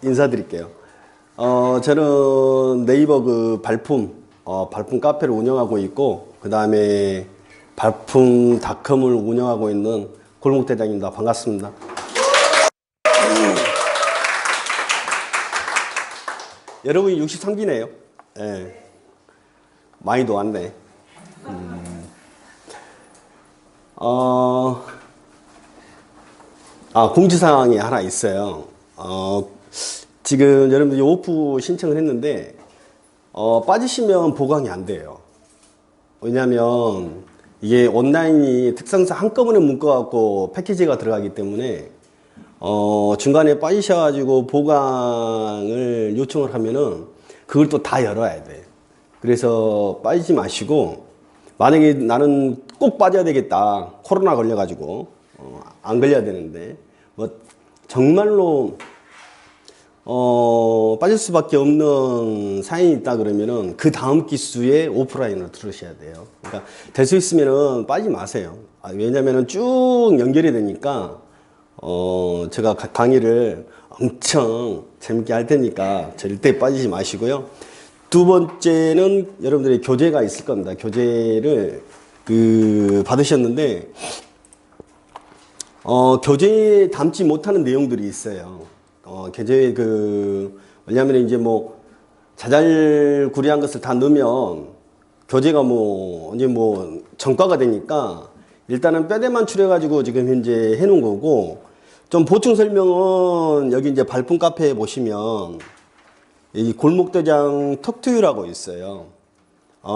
인사드릴게요. 저는 네이버 발품 카페를 운영하고 있고, 그 다음에 발품닷컴을 운영하고 있는 골목대장입니다. 반갑습니다. 여러분이 63기네요. 예. 많이도 왔네. 공지사항이 하나 있어요. 지금 여러분들이 오프 신청을 했는데, 빠지시면 보강이 안 돼요. 왜냐면, 이게 온라인이 특성상 한꺼번에 묶어갖고 패키지가 들어가기 때문에, 중간에 빠지셔가지고 보강을 요청을 하면은, 그걸 또 다 열어야 돼. 그래서 빠지지 마시고, 만약에 나는 꼭 빠져야 되겠다. 코로나 걸려가지고, 안 걸려야 되는데, 정말로, 빠질 수밖에 없는 사연이 있다 그러면은 그 다음 기수에 오프라인으로 들으셔야 돼요. 그러니까 될 수 있으면은 빠지지 마세요. 왜냐면은 쭉 연결이 되니까, 제가 강의를 엄청 재밌게 할 테니까 절대 빠지지 마시고요. 두 번째는 여러분들이 교재가 있을 겁니다. 교재를 받으셨는데, 교재에 담지 못하는 내용들이 있어요. 교재에 왜냐면 이제 자잘구레한 것을 다 넣으면 교재가 이제 전과가 되니까 일단은 뼈대만 추려가지고 지금 현재 해놓은 거고, 좀 보충 설명은 여기 이제 발품 카페에 보시면 이 골목대장 톡투유라고 있어요.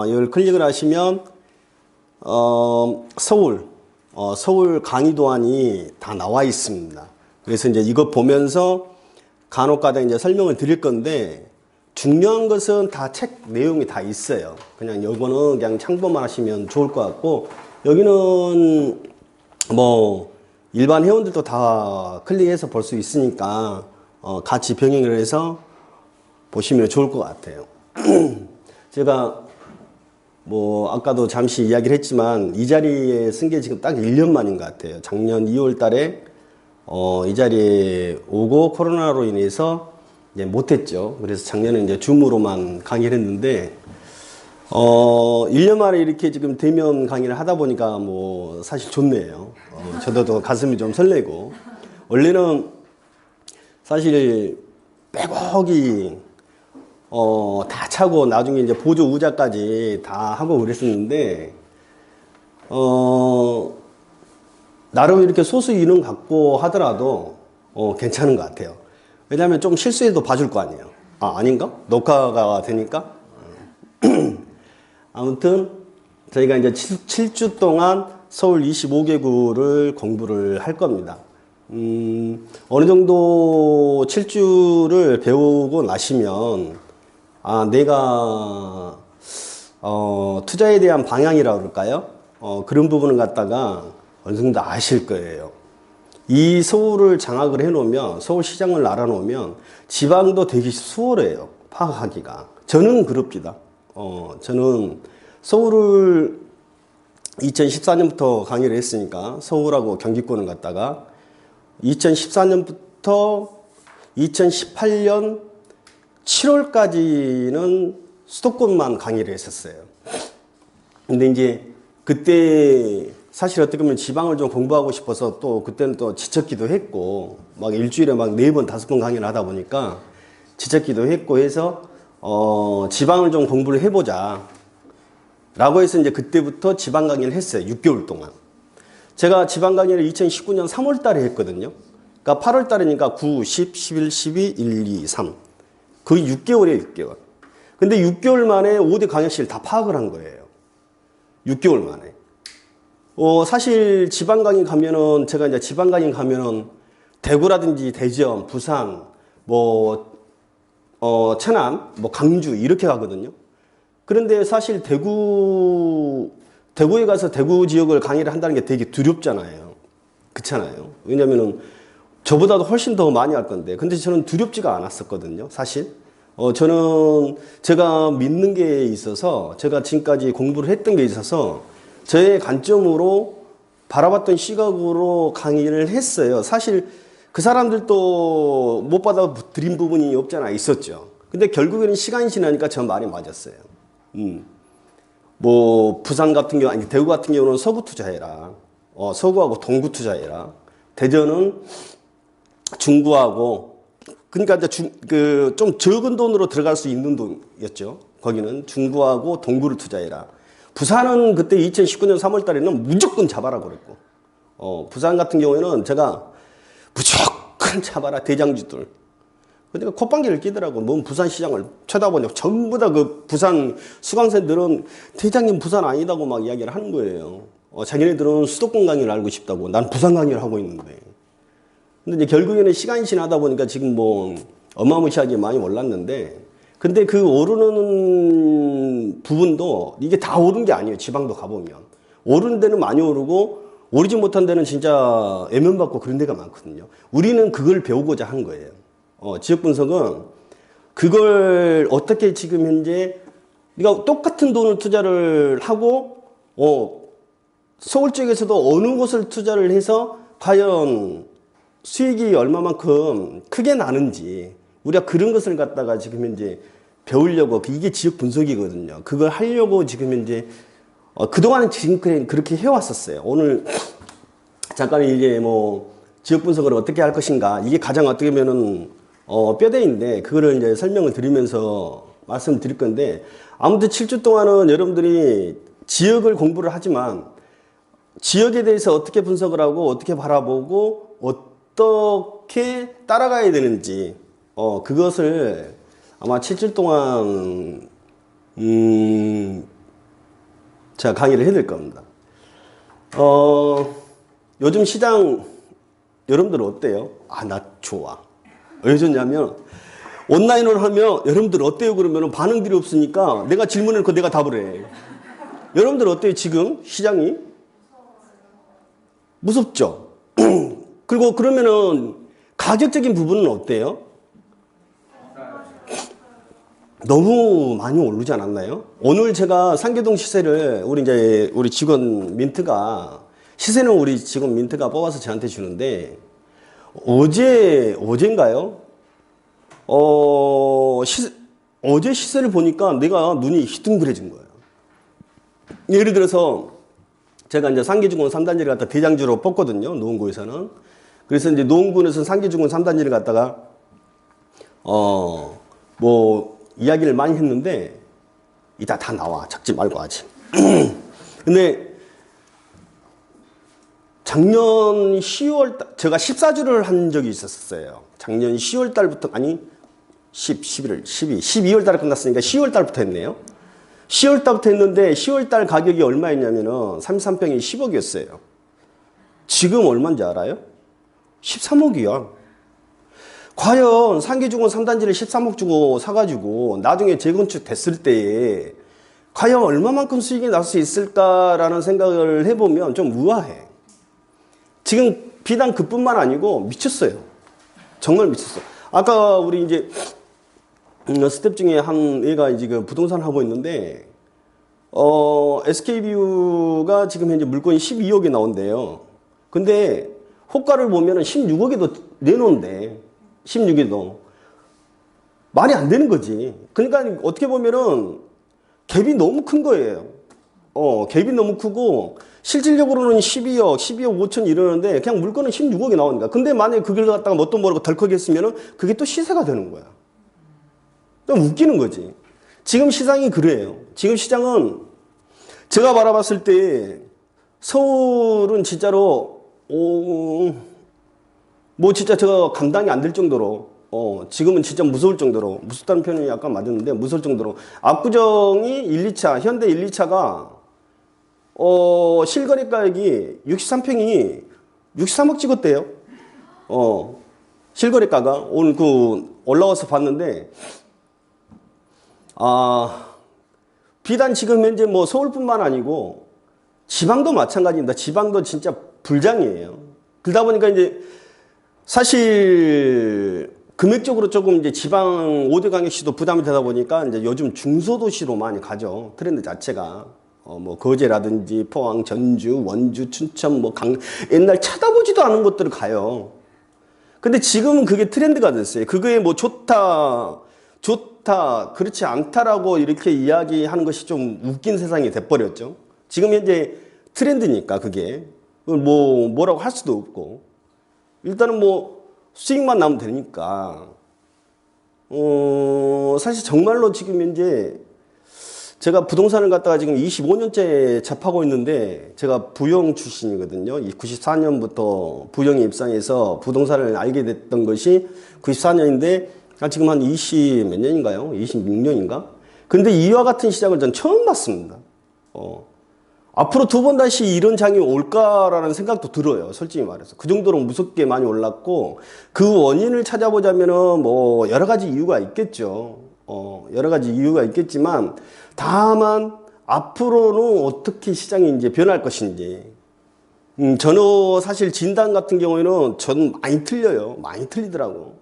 이걸 클릭을 하시면, 서울 강의 도안이 다 나와 있습니다. 그래서 이제 이거 보면서 간혹가다 이제 설명을 드릴 건데, 중요한 것은 다 책 내용이 다 있어요. 그냥 요거는 그냥 참고만 하시면 좋을 것 같고, 여기는 일반 회원들도 다 클릭해서 볼 수 있으니까, 같이 병행을 해서 보시면 좋을 것 같아요. 제가 아까도 잠시 이야기를 했지만 이 자리에 쓴 게 지금 딱 1년 만인 것 같아요. 작년 2월 달에 이 자리에 오고 코로나로 인해서 이제 못했죠. 그래서 작년에 이제 줌으로만 강의를 했는데, 1년 만에 이렇게 지금 대면 강의를 하다 보니까 사실 좋네요. 저도 가슴이 좀 설레고, 원래는 사실 빼곡히 다 차고 나중에 이제 보조 의자까지 다 하고 그랬었는데, 나름 이렇게 소수 인원 갖고 하더라도 괜찮은 것 같아요. 왜냐하면 좀 실수해도 봐줄 거 아니에요. 아닌가? 녹화가 되니까. 아무튼 저희가 이제 7주 동안 서울 25개구를 공부를 할 겁니다. 어느 정도 7주를 배우고 나시면, 내가 투자에 대한 방향이라고 그럴까요? 그런 부분을 갖다가 어느 정도 아실 거예요. 이 서울을 장악을 해놓으면, 서울 시장을 알아놓으면 지방도 되게 수월해요. 파악하기가. 저는 그럽니다. 저는 서울을 2014년부터 강의를 했으니까 서울하고 경기권을 갖다가 2014년부터 2018년 7월까지는 수도권만 강의를 했었어요. 근데 이제 그때 사실 어떻게 보면 지방을 좀 공부하고 싶어서 또 그때는 또 지쳤기도 했고, 일주일에 4번, 5번 강의를 하다 보니까 지쳤기도 했고 해서, 지방을 좀 공부를 해보자. 라고 해서 이제 그때부터 지방 강의를 했어요. 6개월 동안. 제가 지방 강의를 2019년 3월 달에 했거든요. 그러니까 8월 달이니까 9, 10, 11, 12, 1, 2, 3. 거의 6개월이에요, 6개월. 근데 6개월 만에 5대 광역시를 다 파악을 한 거예요. 6개월 만에. 사실 지방 강의 가면은, 제가 이제 지방 강의 가면은 대구라든지 대전, 부산, 천안, 강주 이렇게 가거든요. 그런데 사실 대구에 가서 대구 지역을 강의를 한다는 게 되게 두렵잖아요. 그렇잖아요. 왜냐면은 저보다도 훨씬 더 많이 할 건데. 근데 저는 두렵지가 않았었거든요, 사실. 저는 제가 믿는 게 있어서, 제가 지금까지 공부를 했던 게 있어서 저의 관점으로 바라봤던 시각으로 강의를 했어요. 사실 그 사람들도 못 받아들인 부분이 없잖아 있었죠. 근데 결국에는 시간이 지나니까 저 말이 맞았어요. 뭐 부산 같은 경우 아니 대구 같은 경우는 서구 투자해라. 서구하고 동구 투자해라. 대전은 중구하고 그러니까 이제 좀 적은 돈으로 들어갈 수 있는 돈이었죠. 거기는 중구하고 동구를 투자해라. 부산은 그때 2019년 3월 달에는 무조건 잡아라 그랬고, 부산 같은 경우에는 제가 무조건 잡아라 대장주들. 그러니까 콧방귀를 끼더라고. 뭔 부산 시장을 쳐다보냐. 전부 다 그 부산 수강생들은 대장님 부산 아니다고 막 이야기를 하는 거예요. 자기네들은 수도권 강의를 알고 싶다고. 난 부산 강의를 하고 있는데. 근데 이제 결국에는 시간이 지나다 보니까 지금 뭐 어마무시하게 많이 올랐는데, 근데 그 오르는 부분도 이게 다 오른 게 아니에요. 지방도 가보면. 오르는 데는 많이 오르고, 오르지 못한 데는 진짜 애면받고 그런 데가 많거든요. 우리는 그걸 배우고자 한 거예요. 지역 분석은 그걸 어떻게 지금 현재 우리가 똑같은 돈을 투자를 하고, 서울 쪽에서도 어느 곳을 투자를 해서 과연 수익이 얼마만큼 크게 나는지 우리가 그런 것을 갖다가 지금 현재 배우려고, 이게 지역 분석이거든요. 그걸 하려고 지금 현재 그동안은 지금 그렇게 해왔었어요. 오늘 잠깐 이제 뭐 지역 분석을 어떻게 할 것인가, 이게 가장 어떻게 보면은 뼈대인데 그거를 이제 설명을 드리면서 말씀드릴 건데, 아무튼 7주 동안은 여러분들이 지역을 공부를 하지만 지역에 대해서 어떻게 분석을 하고 어떻게 바라보고 어떻게 따라가야 되는지 그것을 아마 7주 동안 제가 강의를 해드릴 겁니다. 요즘 시장 여러분들 어때요? 나 좋아. 왜 좋냐면 온라인으로 하면 여러분들 어때요? 그러면 반응들이 없으니까 내가 질문을 내가 답을 해. 여러분들 어때요? 지금 시장이? 무섭죠? 그리고 그러면은 가격적인 부분은 어때요? 너무 많이 오르지 않았나요? 오늘 제가 상계동 시세를 우리 직원 민트가, 시세는 우리 직원 민트가 뽑아서 저한테 주는데, 어제인가요? 어제 시세를 보니까 내가 눈이 희둥그레진 거예요. 예를 들어서 제가 이제 상계중공 3단지를 갖다 대장주로 뽑거든요. 노원구에서는. 그래서 이제 노원구에서 상계중공 3단지를 갖다가 뭐 이야기를 많이 했는데 이따 다 나와. 작지 말고 하지. 근데 작년 10월 달 제가 14주를 한 적이 있었어요. 작년 10월 달부터, 아니 11월 12월 달에 끝났으니까 10월 달부터 했네요. 10월 달부터 했는데 10월 달 가격이 얼마였냐면은 33평이 10억이었어요. 지금 얼마인지 알아요? 13억이야. 과연 상계중원 3단지를 13억 주고 사가지고 나중에 재건축 됐을 때에 과연 얼마만큼 수익이 날 수 있을까라는 생각을 해보면 좀 우아해. 지금 비단 그뿐만 아니고 미쳤어요. 정말 미쳤어. 아까 우리 이제 스텝 중에 한 애가 지금 부동산 하고 있는데, SK뷰가 지금 현재 물건이 12억이 나온대요. 근데 호가를 보면은 16억에도 내놓은데, 16에도. 말이 안 되는 거지. 그러니까 어떻게 보면은 갭이 너무 큰 거예요. 갭이 너무 크고, 실질적으로는 12억, 12억 5천 이러는데, 그냥 물건은 16억이 나오니까. 근데 만약에 그걸 갖다가 뭣도 모르고 덜컥 했으면은 그게 또 시세가 되는 거야. 좀 웃기는 거지. 지금 시장이 그래요. 지금 시장은 제가 바라봤을 때 서울은 진짜로 뭐 진짜 제가 감당이 안 될 정도로 지금은 진짜 무서울 정도로, 무섭다는 표현이 약간 맞았는데 무서울 정도로 압구정이 1, 2차 현대 1, 2차가 실거래 가격이 63평이 63억 찍었대요. 실거래가가 오늘 올라와서 봤는데, 비단 지금 현재 뭐 서울뿐만 아니고 지방도 마찬가지입니다. 지방도 진짜 불장이에요. 그러다 보니까 이제 사실 금액적으로 조금 이제 지방 5대 광역시도 부담이 되다 보니까 이제 요즘 중소도시로 많이 가죠. 트렌드 자체가. 뭐 거제라든지 포항, 전주, 원주, 춘천, 뭐 옛날 쳐다보지도 않은 곳들을 가요. 근데 지금은 그게 트렌드가 됐어요. 그거에 뭐 좋다, 그렇지 않다라고 이렇게 이야기하는 것이 좀 웃긴 세상이 돼버렸죠. 지금 현재 트렌드니까 그게. 뭐라고 할 수도 없고. 일단은 뭐 수익만 나면 되니까. 사실 정말로 지금 현재 제가 부동산을 갖다가 지금 25년째 접하고 있는데 제가 부영 출신이거든요. 94년부터 부영에 입상해서 부동산을 알게 됐던 것이 94년인데 지금 한 20 몇 년인가요? 26년인가? 근데 이와 같은 시장을 전 처음 봤습니다. 앞으로 두 번 다시 이런 장이 올까라는 생각도 들어요. 솔직히 말해서. 그 정도로 무섭게 많이 올랐고 그 원인을 찾아보자면은 뭐 여러 가지 이유가 있겠죠. 여러 가지 이유가 있겠지만 다만 앞으로는 어떻게 시장이 이제 변할 것인지. 저는 사실 진단 같은 경우에는 전 많이 틀려요. 많이 틀리더라고.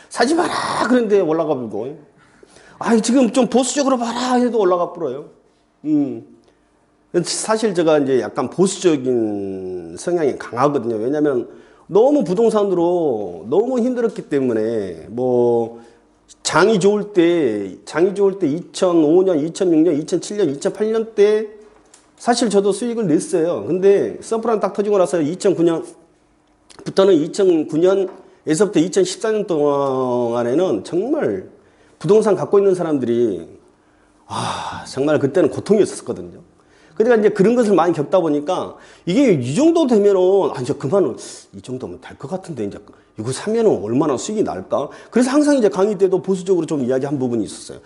사지 마라 그런데 올라가 불고. 지금 좀 보수적으로 봐라 해도 올라가 불어요. 사실 제가 이제 약간 보수적인 성향이 강하거든요. 왜냐면 너무 부동산으로 너무 힘들었기 때문에 뭐 장이 좋을 때 2005년, 2006년, 2007년, 2008년 때 사실 저도 수익을 냈어요. 근데 서프라임 딱 터지고 나서 2009년부터는 2009년에서부터 2014년 동안에는 정말 부동산 갖고 있는 사람들이 정말 그때는 고통이었었거든요. 그러니까 이제 그런 것을 많이 겪다 보니까 이게 이 정도 되면은 이제 그만은 이 정도면 될 것 같은데 이제 이거 사면은 얼마나 수익이 날까? 그래서 항상 이제 강의 때도 보수적으로 좀 이야기한 부분이 있었어요.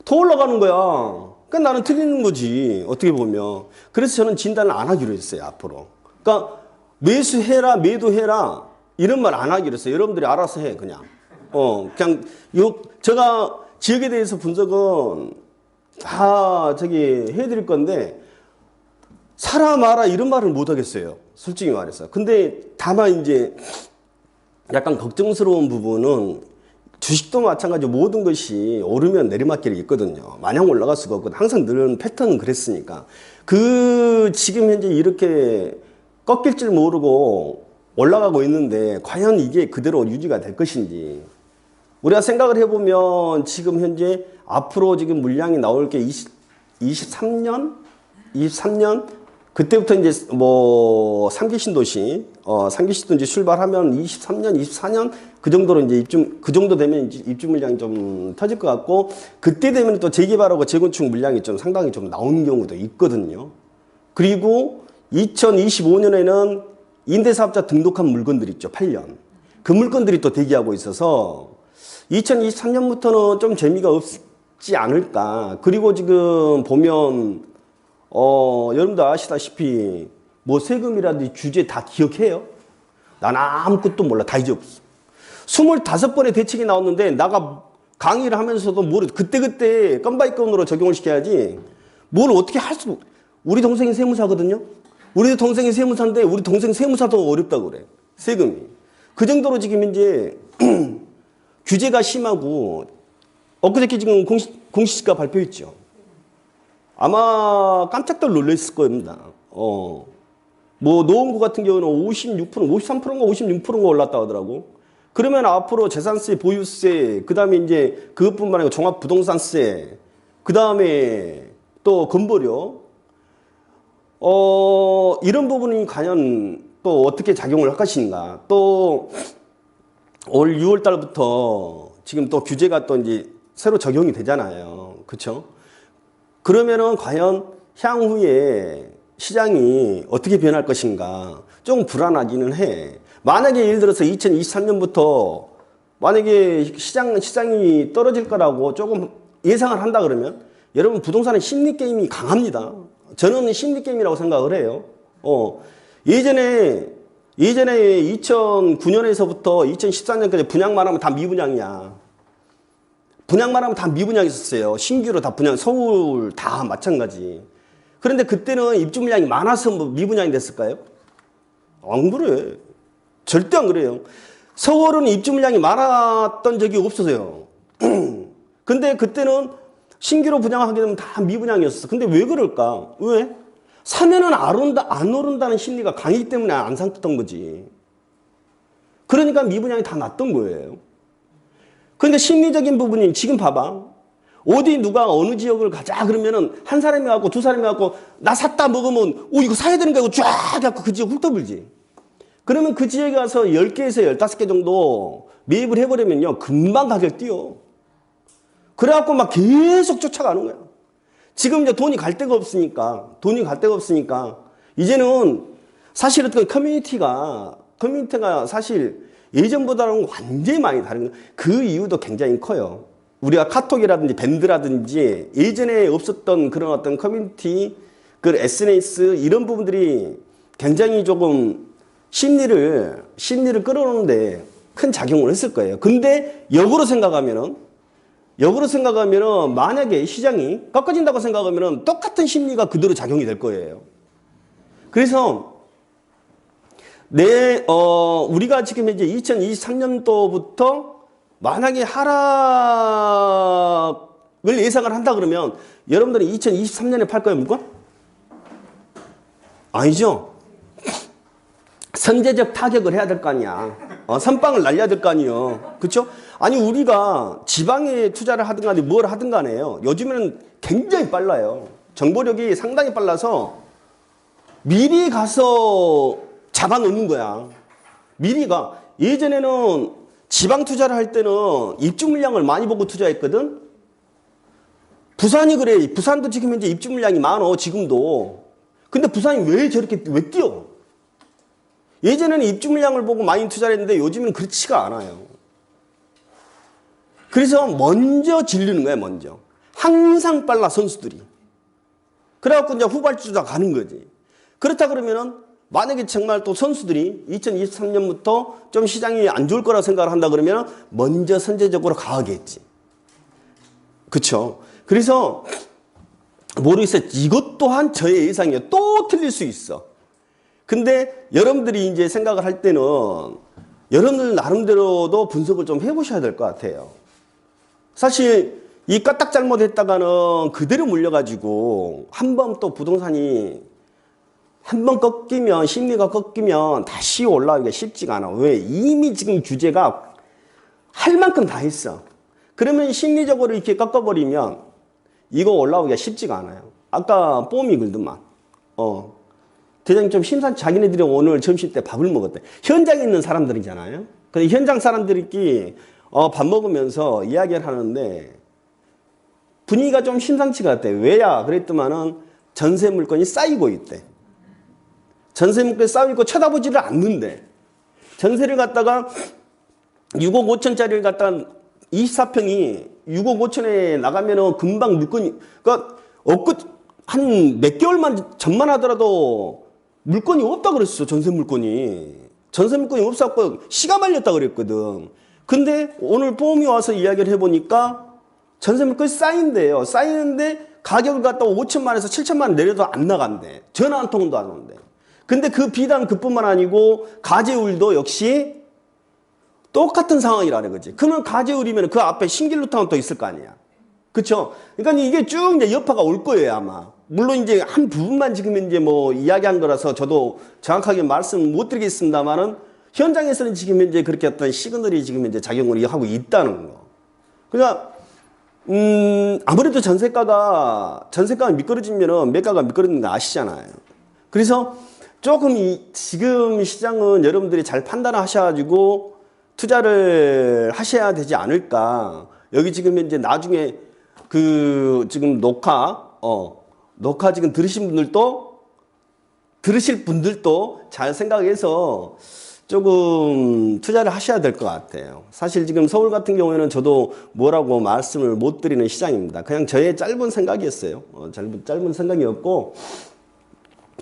더 올라가는 거야. 그러니까 나는 틀리는 거지. 어떻게 보면. 그래서 저는 진단을 안 하기로 했어요. 앞으로. 그러니까 매수해라, 매도해라 이런 말 안 하기로 했어요. 여러분들이 알아서 해 그냥. 그냥 제가 지역에 대해서 분석은 다 해드릴 건데 사라 마라 이런 말을 못 하겠어요. 솔직히 말해서. 근데 다만 이제 약간 걱정스러운 부분은 주식도 마찬가지로 모든 것이 오르면 내리막길이 있거든요. 마냥 올라갈 수가 없거든. 항상 늘 패턴은 그랬으니까. 지금 현재 이렇게 꺾일 줄 모르고 올라가고 있는데 과연 이게 그대로 유지가 될 것인지. 우리가 생각을 해보면 지금 현재 앞으로 지금 물량이 나올 게 23년 그때부터 이제 뭐 3기 신도시, 3기 신도시 출발하면 23년, 24년 그 정도로 이제 그 정도 되면 이제 입주 물량이 좀 터질 것 같고 그때 되면 또 재개발하고 재건축 물량이 좀 상당히 좀 나오는 경우도 있거든요. 그리고 2025년에는 임대사업자 등록한 물건들 있죠. 8년. 그 물건들이 또 대기하고 있어서 2023년부터는 좀 재미가 없지 않을까. 그리고 지금 보면 여러분도 아시다시피 뭐 세금이라든지 규제 다 기억해요? 난 아무것도 몰라. 다 잊어버렸어. 25번의 대책이 나왔는데 나가 강의를 하면서도 그때그때 건바이건으로 적용을 시켜야지 뭘 어떻게 할 수. 우리 동생이 세무사거든요. 우리 동생이 세무사인데 우리 동생 세무사도 어렵다고 그래. 세금이. 그 정도로 지금 이제 규제가 심하고 엊그저께 지금 공시지가 발표했죠. 아마 깜짝들 놀랐을 겁니다. 뭐 노원구 같은 경우는 56%, 53%인가 56%인가 올랐다 하더라고. 그러면 앞으로 재산세, 보유세, 그 다음에 이제 그것뿐만 아니고 종합부동산세, 그 다음에 또 건보료, 이런 부분이 과연 또 어떻게 작용을 할 것인가. 또 올 6월 달부터 지금 또 규제가 또 이제 새로 적용이 되잖아요. 그렇죠? 그러면은 과연 향후에 시장이 어떻게 변할 것인가 좀 불안하기는 해. 만약에 예를 들어서 2023년부터 만약에 시장이 떨어질 거라고 조금 예상을 한다 그러면 여러분 부동산은 심리 게임이 강합니다. 저는 심리 게임이라고 생각을 해요. 예전에 2009년에서부터 2014년까지 분양만 하면 다 미분양이야. 분양만 하면 다 미분양이 있었어요. 신규로 다 분양, 서울 다 마찬가지. 그런데 그때는 입주 물량이 많아서 뭐 미분양이 됐을까요? 안 그래. 절대 안 그래요. 서울은 입주 물량이 많았던 적이 없었어요. 근데 그때는 신규로 분양하게 되면 다 미분양이었어. 근데 왜 그럴까? 왜? 사면은 안 오른다는 심리가 강하기 때문에 안 샀던 거지. 그러니까 미분양이 다 났던 거예요. 그러니까 심리적인 부분이 지금 봐봐. 어디 누가 어느 지역을 가자 그러면은 한 사람이 갖고 두 사람이 갖고 나 샀다 먹으면 이거 사야 되는 거 하고 쫙 갖고 그 지역 훑어불지. 그러면 그 지역에 가서 10개에서 15개 정도 매입을 해버리면요. 금방 가격 뛰어. 그래갖고 막 계속 쫓아가는 거야. 지금 이제 돈이 갈 데가 없으니까 이제는 사실 어떤 커뮤니티가 사실 예전보다는 완전히 많이 다른 거예요. 그 이유도 굉장히 커요. 우리가 카톡이라든지 밴드라든지 예전에 없었던 그런 어떤 커뮤니티, 그 SNS 이런 부분들이 굉장히 조금 심리를 끌어오는데 큰 작용을 했을 거예요. 근데 역으로 생각하면은 만약에 시장이 꺾어진다고 생각하면은 똑같은 심리가 그대로 작용이 될 거예요. 그래서 우리가 지금 이제 2023년도부터 만약에 하락을 예상을 한다 그러면 여러분들은 2023년에 팔 거예요, 물건? 아니죠. 선제적 타격을 해야 될 거 아니야. 선빵을 날려야 될 거 아니에요. 그렇죠? 아니 우리가 지방에 투자를 하든 간에 뭘 하든 간에요. 요즘에는 굉장히 빨라요. 정보력이 상당히 빨라서 미리 가서 잡아놓는 거야. 미리가. 예전에는 지방 투자를 할 때는 입주 물량을 많이 보고 투자했거든. 부산이 그래. 부산도 지금 현재 입주 물량이 많어. 지금도. 근데 부산이 왜 뛰어? 예전에는 입주 물량을 보고 많이 투자를 했는데 요즘은 그렇지가 않아요. 그래서 먼저 질르는 거야, 먼저. 항상 빨라, 선수들이. 그래갖고 이제 후발주자 가는 거지. 그렇다 그러면은 만약에 정말 또 선수들이 2023년부터 좀 시장이 안 좋을 거라 생각을 한다 그러면 먼저 선제적으로 가겠지. 그쵸? 그래서 모르겠어요. 이것 또한 저의 예상이에요. 또 틀릴 수 있어. 근데 여러분들이 이제 생각을 할 때는 여러분들 나름대로도 분석을 좀 해보셔야 될 것 같아요. 사실 이 까딱 잘못했다가는 그대로 물려가지고 한번 또 부동산이 한번 꺾이면, 심리가 꺾이면 다시 올라오기가 쉽지가 않아. 왜? 이미 지금 규제가 할 만큼 다 했어. 그러면 심리적으로 이렇게 꺾어버리면 이거 올라오기가 쉽지가 않아요. 아까 뽐이 그러더만. 대장님 좀 심상치, 자기네들이 오늘 점심 때 밥을 먹었대. 현장에 있는 사람들이잖아요. 근데 현장 사람들끼리 밥 먹으면서 이야기를 하는데 분위기가 좀 심상치가 않대. 왜야? 그랬더만은 전세 물건이 쌓이고 있대. 전세 물건이 쌓이고 쳐다보지를 않는데 전세를 갖다가 6억 5천짜리를 갖다가 24평이 6억 5천에 나가면은 금방 물건이, 그러니까 한 몇 개월만 전만 하더라도 물건이 없다 그랬어. 전세 물건이 없었고 시가 말렸다 그랬거든. 근데 오늘 보험이 와서 이야기를 해보니까 전세 물건이 쌓인대요. 쌓이는데 가격을 갖다가 5천만 원에서 7천만 원 내려도 안 나간대. 전화 한 통도 안 오는데. 근데 그 비단 그뿐만 아니고 가재울도 역시 똑같은 상황이라는 거지. 그러면 가재울이면 그 앞에 신길루타운 또 있을 거 아니야. 그쵸? 그러니까 이게 쭉 이제 여파가 올 거예요, 아마. 물론 이제 한 부분만 지금 이제 뭐 이야기한 거라서 저도 정확하게 말씀 못 드리겠습니다만은 현장에서는 지금 이제 그렇게 어떤 시그널이 지금 이제 작용을 하고 있다는 거. 그러니까, 아무래도 전세가가 미끄러지면은 매가가 미끄러지는 거 아시잖아요. 그래서 조금 지금 시장은 여러분들이 잘 판단을 하셔가지고 투자를 하셔야 되지 않을까. 여기 지금 이제 나중에 지금 녹화 지금 들으실 분들도 잘 생각해서 조금 투자를 하셔야 될 것 같아요. 사실 지금 서울 같은 경우에는 저도 뭐라고 말씀을 못 드리는 시장입니다. 그냥 저의 짧은 생각이었어요. 짧은 생각이었고,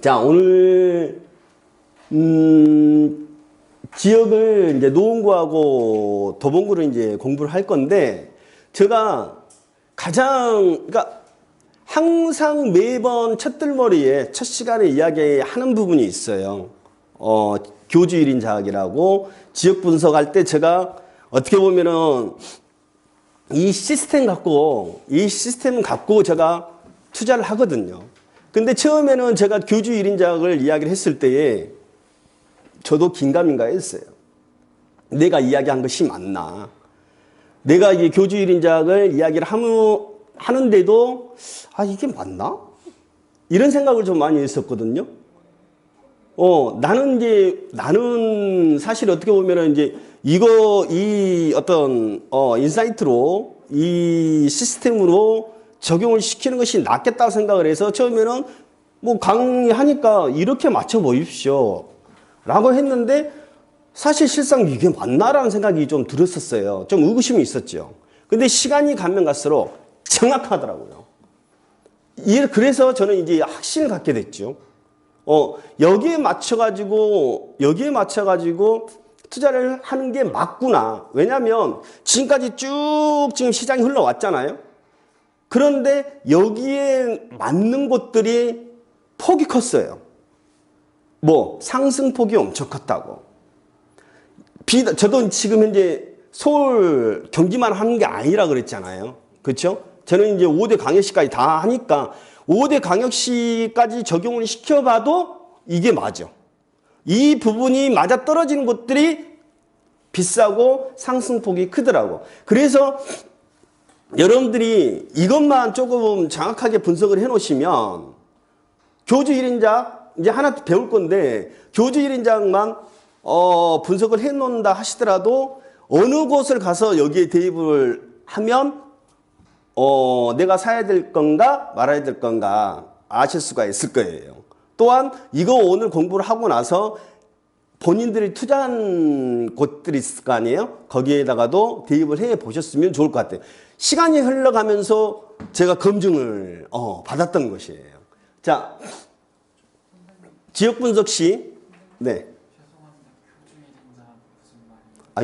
자, 오늘, 지역을 이제 노원구하고 도봉구를 이제 공부를 할 건데, 제가 그러니까 항상 매번 첫들머리에 첫 시간에 이야기하는 부분이 있어요. 교주 1인 자학이라고 지역 분석할 때 제가 어떻게 보면은 이 시스템 갖고 제가 투자를 하거든요. 근데 처음에는 제가 교주 1인 자학을 이야기를 했을 때에 저도 긴가민가 했어요. 내가 이야기한 것이 맞나? 내가 이게 교주 1인작을 이야기를 하는데도 이게 맞나? 이런 생각을 좀 많이 했었거든요. 나는 사실 어떻게 보면은 이제 이 어떤, 인사이트로, 이 시스템으로 적용을 시키는 것이 낫겠다고 생각을 해서 처음에는 뭐 강의하니까 이렇게 맞춰 보십시오. 라고 했는데 사실 실상 이게 맞나라는 생각이 좀 들었었어요. 좀 의구심이 있었죠. 근데 시간이 가면 갈수록 정확하더라고요. 그래서 저는 이제 확신을 갖게 됐죠. 여기에 맞춰가지고 투자를 하는 게 맞구나. 왜냐하면 지금까지 쭉 지금 시장이 흘러왔잖아요. 그런데 여기에 맞는 곳들이 폭이 컸어요. 상승폭이 엄청 컸다고. 저도 지금 현재 서울 경기만 하는 게 아니라 그랬잖아요. 그렇죠? 저는 이제 5대 광역시까지 다 하니까 5대 광역시까지 적용을 시켜봐도 이게 맞아. 이 부분이 맞아 떨어지는 곳들이 비싸고 상승폭이 크더라고. 그래서 여러분들이 이것만 조금 정확하게 분석을 해 놓으시면 교주 1인작 이제 하나 배울 건데 교주 1인작만 분석을 해 놓는다 하시더라도 어느 곳을 가서 여기에 대입을 하면 내가 사야 될 건가 말아야 될 건가 아실 수가 있을 거예요. 또한 이거 오늘 공부를 하고 나서 본인들이 투자한 곳들이 있을 거 아니에요? 거기에다가도 대입을 해 보셨으면 좋을 것 같아요. 시간이 흘러가면서 제가 검증을 받았던 것이에요. 자, 지역 분석 시, 네.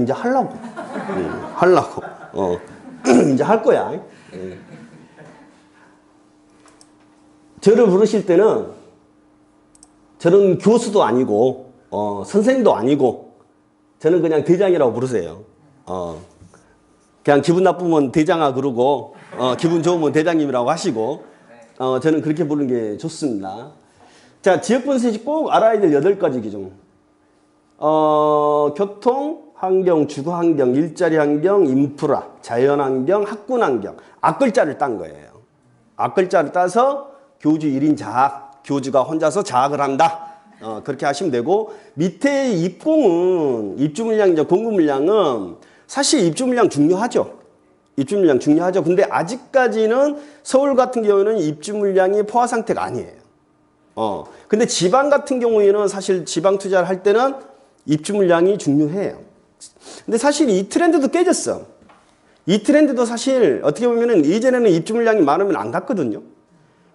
이제 하려고. 하려고. 이제 할 거야. 저를 부르실 때는 저는 교수도 아니고 선생도 아니고 저는 그냥 대장이라고 부르세요. 그냥 기분 나쁘면 대장아 그러고 기분 좋으면 대장님이라고 하시고 저는 그렇게 부르는 게 좋습니다. 자, 지역 분석이 꼭 알아야 될 8가지 기준. 교통, 환경, 주거 환경, 일자리 환경, 인프라, 자연 환경, 학군 환경. 앞글자를 딴 거예요. 앞글자를 따서 교주 1인 자학, 교주가 혼자서 자학을 한다. 그렇게 하시면 되고 밑에 입공은 입주 물량이죠. 공급 물량은 사실 입주 물량 중요하죠. 입주 물량 중요하죠. 근데 아직까지는 서울 같은 경우에는 입주 물량이 포화 상태가 아니에요. 근데 지방 같은 경우에는 사실 지방 투자를 할 때는 입주 물량이 중요해요. 근데 사실 이 트렌드도 깨졌어. 이 트렌드도 사실 어떻게 보면은 이전에는 입주 물량이 많으면 안 갔거든요.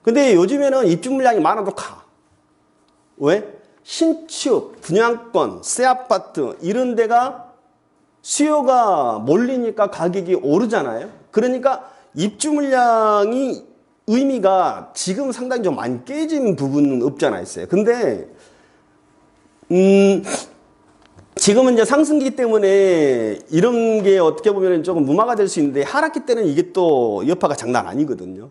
근데 요즘에는 입주 물량이 많아도 가. 왜? 신축, 분양권, 새 아파트 이런 데가 수요가 몰리니까 가격이 오르잖아요. 그러니까 입주 물량이 의미가 지금 상당히 좀 많이 깨진 부분은 없잖아 있어요. 근데 지금은 이제 상승기 때문에 이런 게 어떻게 보면 조금 무마가 될 수 있는데 하락기 때는 이게 또 여파가 장난 아니거든요.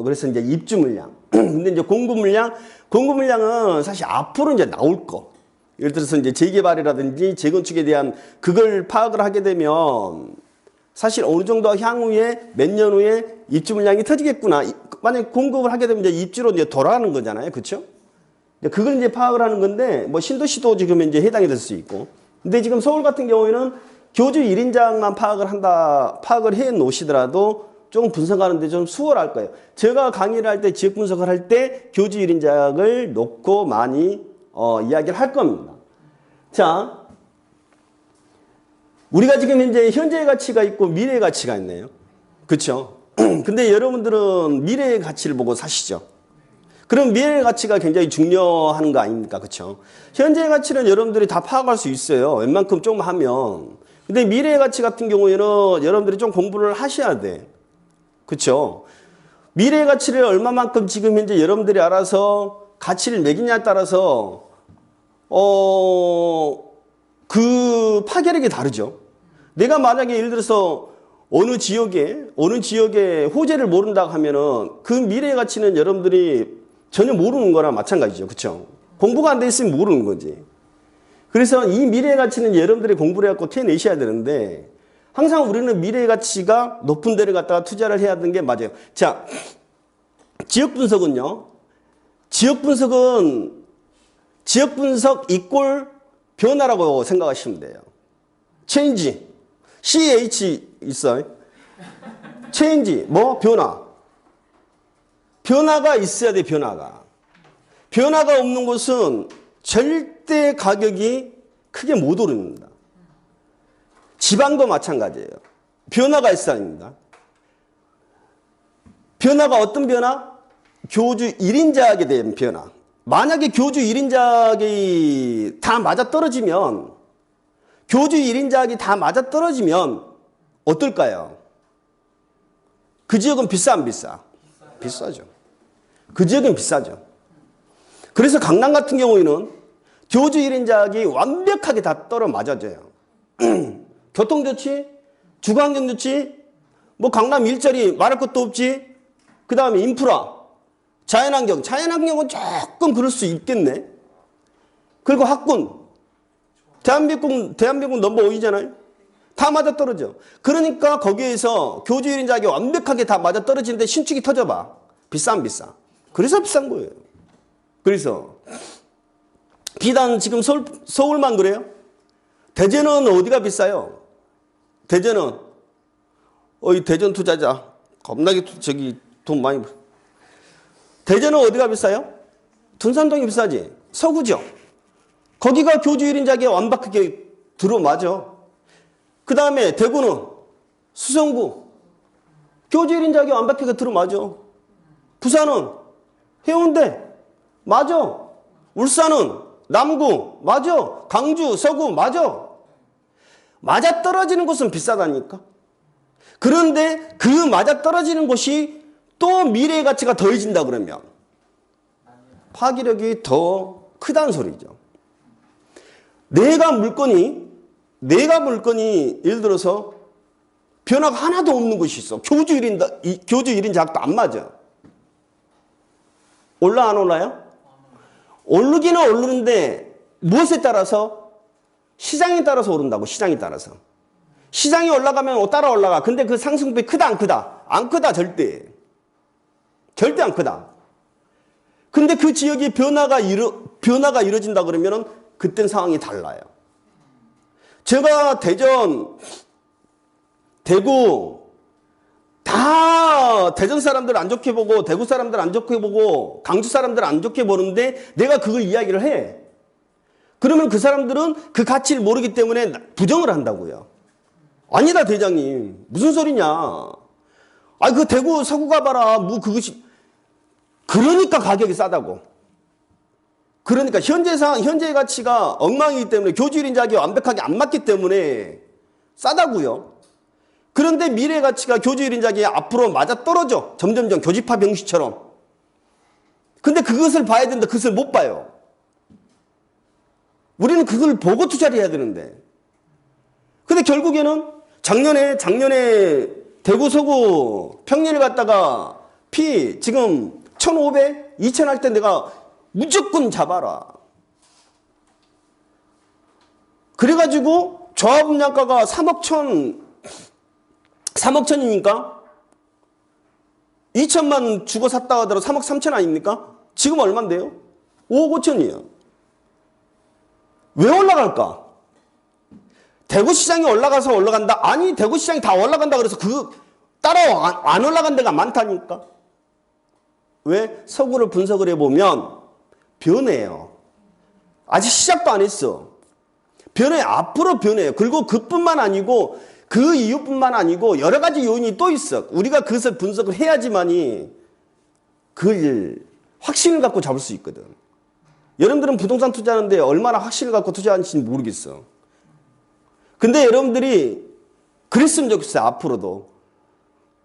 그래서 이제 입주 물량. 근데 이제 공급 물량은 사실 앞으로 이제 나올 거. 예를 들어서 이제 재개발이라든지 재건축에 대한 그걸 파악을 하게 되면 사실 어느 정도 향후에 몇 년 후에 입주 물량이 터지겠구나. 만약에 공급을 하게 되면 이제 입주로 이제 돌아가는 거잖아요. 그렇죠? 그걸 이제 파악을 하는 건데 뭐 신도시도 지금 이제 해당이 될 수 있고. 근데 지금 서울 같은 경우에는 교주 1인장만 파악을 해 놓으시더라도 조금 분석하는데 좀 수월할 거예요. 제가 강의를 할 때 지역 분석을 할 때 교주 1인장을 놓고 많이 이야기를 할 겁니다. 자, 우리가 지금 현재의 가치가 있고 미래의 가치가 있네요. 그렇죠? 근데 여러분들은 미래의 가치를 보고 사시죠. 그럼 미래의 가치가 굉장히 중요한 거 아닙니까? 그렇죠? 현재의 가치는 여러분들이 다 파악할 수 있어요. 웬만큼 좀 하면. 근데 미래의 가치 같은 경우에는 여러분들이 좀 공부를 하셔야 돼. 그렇죠? 미래의 가치를 얼마만큼 지금 현재 여러분들이 알아서 가치를 매기냐에 따라서 그 파괴력이 다르죠. 내가 만약에 예를 들어서 어느 지역에 호재를 모른다고 하면은 그 미래의 가치는 여러분들이 전혀 모르는 거나 마찬가지죠. 그렇죠? 공부가 안 돼 있으면 모르는 거지. 그래서 이 미래의 가치는 여러분들이 공부를 해갖고 캐내셔야 되는데 항상 우리는 미래의 가치가 높은 데를 갖다가 투자를 해야 되는 게 맞아요. 자, 지역 분석은요. 지역 분석 이꼴 변화라고 생각하시면 돼요. change. CH 있어요. change. 뭐? 변화. 변화가 있어야 돼, 변화가. 변화가 없는 곳은 절대 가격이 크게 못 오릅니다. 지방도 마찬가지예요. 변화가 있어야 합니다. 변화가 어떤 변화? 교주 1인자하게 된 변화. 만약에 교주 1인자학이 다 맞아떨어지면 교주 1인자학이 다 맞아떨어지면 어떨까요? 그 지역은 비싸 안 비싸? 비싸죠. 그 지역은 비싸죠. 그래서 강남 같은 경우에는 교주 1인자학이 완벽하게 다 떨어 맞아져요. 교통 좋지? 주거환경 좋지? 뭐 강남 일자리 말할 것도 없지? 그 다음에 인프라. 자연환경은 조금 그럴 수 있겠네. 그리고 학군. 대한민국 넘버 5이잖아요. 다 맞아떨어져. 그러니까 거기에서 교주 1인자학이 완벽하게 다 맞아떨어지는데 신축이 터져봐. 비싸 안 비싸? 그래서 비싼 거예요. 그래서 비단 지금 서울만 그래요? 대전은 어디가 비싸요? 대전은 이 대전 투자자 겁나게 저기 돈 많이 대전은 어디가 비싸요? 둔산동이 비싸지. 서구죠. 거기가 교주 1인자학이 완벽하게 들어맞아. 그 다음에 대구는 수성구. 교주 1인자학이 완벽하게 들어맞아. 부산은 해운대. 맞아. 울산은 남구. 맞아. 강주, 서구. 맞아. 맞아떨어지는 곳은 비싸다니까. 그런데 그 맞아떨어지는 곳이 또 미래의 가치가 더해진다 그러면 파기력이 더 크다는 소리죠. 내가 물건이 예를 들어서 변화가 하나도 없는 곳이 있어. 교주 1인자학도 안 맞아. 올라 안 올라요? 오르기는 오르는데 무엇에 따라서? 시장에 따라서 오른다고. 시장에 따라서. 시장이 올라가면 따라 올라가. 근데 그 상승폭이 크다 안 크다? 안 크다 절대. 절대 안 크다. 근데 그 지역이 변화가 이루어진다 그러면은 그땐 상황이 달라요. 제가 대전, 대구 다 대전 사람들 안 좋게 보고 대구 사람들 안 좋게 보고 강주 사람들 안 좋게 보는데 내가 그걸 이야기를 해. 그러면 그 사람들은 그 가치를 모르기 때문에 부정을 한다고요. 아니다 대장님. 무슨 소리냐. 그 대구 서구 가봐라. 뭐 그것이. 그러니까 가격이 싸다고. 그러니까 현재의 가치가 엉망이기 때문에 교주 1인자학이 완벽하게 안 맞기 때문에 싸다고요. 그런데 미래의 가치가 교주 1인자학이 앞으로 맞아떨어져. 점점점 교집합 형식처럼. 근데 그것을 봐야 되는데 그것을 못 봐요. 우리는 그걸 보고 투자를 해야 되는데. 근데 결국에는 작년에 대구 서구 평리를 갔다가 지금 1,500, 2,000 할 때 내가 무조건 잡아라. 그래가지고 조합분양가가 3억 1,000이니까 2천만 주고 샀다 하더라도 3억 3천 아닙니까? 지금 얼만데요? 5억 5천이에요. 왜 올라갈까? 대구 시장이 올라가서 올라간다? 아니, 대구 시장이 다 올라간다 그래서 따라 안 올라간 데가 많다니까? 왜? 서구를 분석을 해보면 변해요. 아직 시작도 안 했어. 변해. 앞으로 변해요. 그리고 그뿐만 아니고 그 이유뿐만 아니고 여러 가지 요인이 또 있어. 우리가 그것을 분석을 해야지만이 그걸 확신을 갖고 잡을 수 있거든. 여러분들은 부동산 투자하는데 얼마나 확신을 갖고 투자하는지 모르겠어. 근데 여러분들이 그랬으면 좋겠어요. 앞으로도.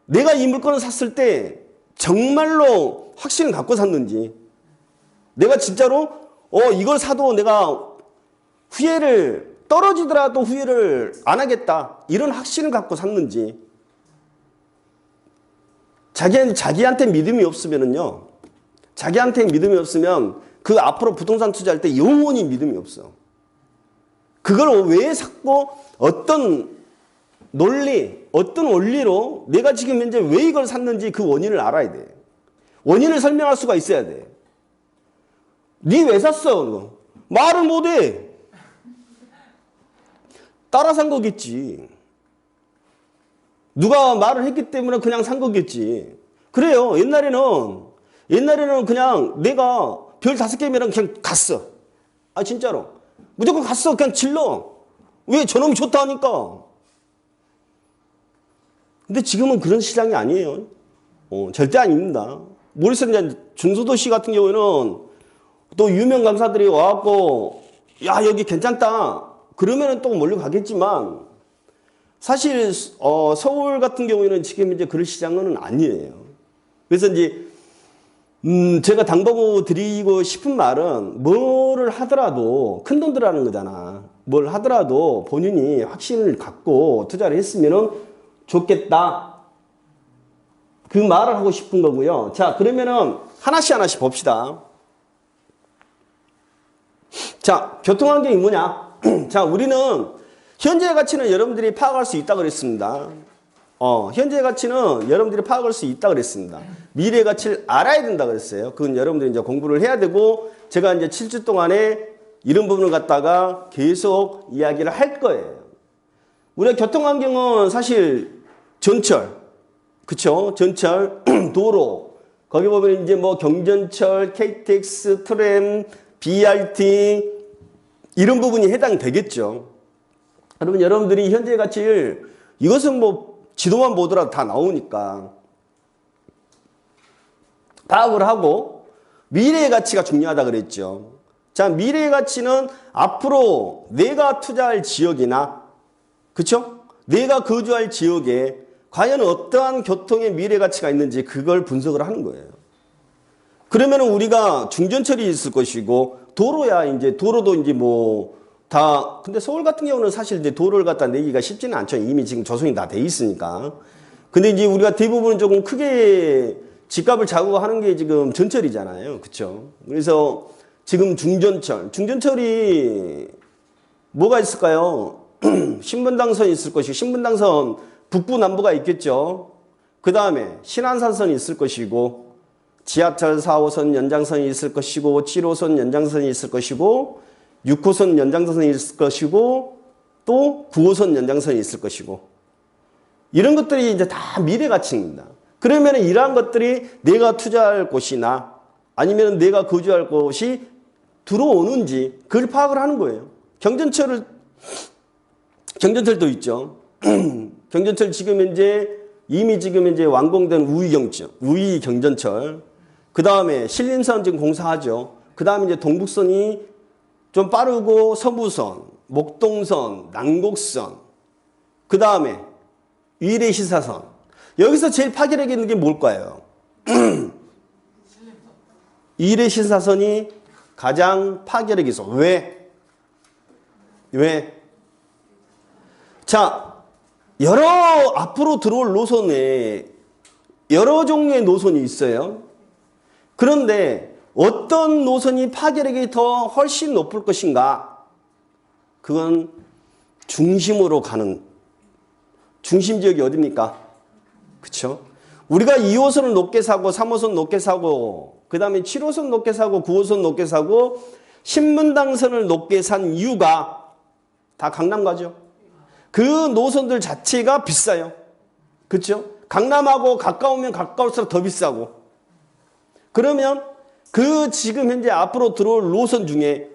내가 이 물건을 샀을 때 정말로 확신을 갖고 샀는지, 내가 진짜로 이걸 사도 내가 떨어지더라도 후회를 안 하겠다, 이런 확신을 갖고 샀는지. 자기한테 믿음이 없으면은요, 자기한테 믿음이 없으면 그 앞으로 부동산 투자할 때 영원히 믿음이 없어. 그걸 왜 샀고 어떤 논리, 어떤 원리로 내가 지금 현재 왜 이걸 샀는지 그 원인을 알아야 돼. 원인을 설명할 수가 있어야 돼. 니 왜 샀어? 말을 못해. 따라 산 거겠지. 누가 말을 했기 때문에 그냥 산 거겠지. 그래요. 옛날에는 그냥 내가 별 5개면 그냥 갔어. 아, 진짜로. 무조건 갔어. 그냥 질러. 왜? 저놈이 좋다 하니까. 근데 지금은 그런 시장이 아니에요. 절대 아닙니다. 모리슨 이제 중소도시 같은 경우에는 또 유명 강사들이 와갖고, 야, 여기 괜찮다. 그러면은 또 몰려가겠지만, 사실, 서울 같은 경우에는 지금 이제 그런 시장은 아니에요. 그래서 이제, 제가 당부하고 드리고 싶은 말은 뭐를 하더라도 큰 돈 들어가는 거잖아. 뭘 하더라도 본인이 확신을 갖고 투자를 했으면은 좋겠다. 그 말을 하고 싶은 거고요. 자, 그러면은 하나씩 봅시다. 자, 교통환경이 뭐냐? 자, 우리는 현재 가치는 여러분들이 파악할 수 있다고 그랬습니다. 현재 가치는 여러분들이 파악할 수 있다고 그랬습니다. 미래 가치를 알아야 된다고 그랬어요. 그건 여러분들이 이제 공부를 해야 되고, 제가 이제 7주 동안에 이런 부분을 갖다가 계속 이야기를 할 거예요. 우리가 교통환경은 사실 전철, 그쵸? 전철, 도로, 거기 보면 이제 뭐 경전철, KTX, 트램, BRT, 이런 부분이 해당되겠죠. 그러면 여러분들이 현재 가치를, 이것은 뭐 지도만 보더라도 다 나오니까 파악을 하고, 미래의 가치가 중요하다 그랬죠. 자, 미래의 가치는 앞으로 내가 투자할 지역이나, 그쵸? 내가 거주할 지역에 과연 어떠한 교통의 미래 가치가 있는지 그걸 분석을 하는 거예요. 그러면 우리가 중전철이 있을 것이고, 도로야, 이제 도로도 이제 뭐 다, 근데 서울 같은 경우는 사실 이제 도로를 갖다 내기가 쉽지는 않죠. 이미 지금 조성이 다 돼 있으니까. 근데 이제 우리가 대부분 조금 크게 집값을 자극하는 게 지금 전철이잖아요. 그쵸? 그래서 지금 중전철이 뭐가 있을까요? 신분당선이 있을 것이고, 신분당선 북부 남부가 있겠죠. 그 다음에 신안산선이 있을 것이고, 지하철 4호선 연장선이 있을 것이고, 7호선 연장선이 있을 것이고, 6호선 연장선이 있을 것이고, 또 9호선 연장선이 있을 것이고, 이런 것들이 이제 다 미래 가치입니다. 그러면 이러한 것들이 내가 투자할 곳이나 아니면 내가 거주할 곳이 들어오는지 그걸 파악을 하는 거예요. 경전철도 있죠. 경전철 지금 이미 완공된 우이 경전철. 그 다음에 신림선 지금 공사하죠. 그 다음에 이제 동북선이 좀 빠르고 서부선, 목동선, 난곡선. 그 다음에 위례시사선. 여기서 제일 파괴력 있는 게 뭘까요? 위례시사선이 가장 파괴력이 있어. 왜? 자, 앞으로 들어올 노선에 여러 종류의 노선이 있어요. 그런데 어떤 노선이 파괴력이 더 훨씬 높을 것인가? 그건 중심으로 가는, 중심 지역이 어딥니까? 그쵸? 우리가 2호선을 높게 사고, 3호선 높게 사고, 그 다음에 7호선 높게 사고, 9호선 높게 사고, 신분당선을 높게 산 이유가 다 강남 가죠. 그 노선들 자체가 비싸요. 그쵸? 강남하고 가까우면 가까울수록 더 비싸고. 그러면 그 지금 현재 앞으로 들어올 노선 중에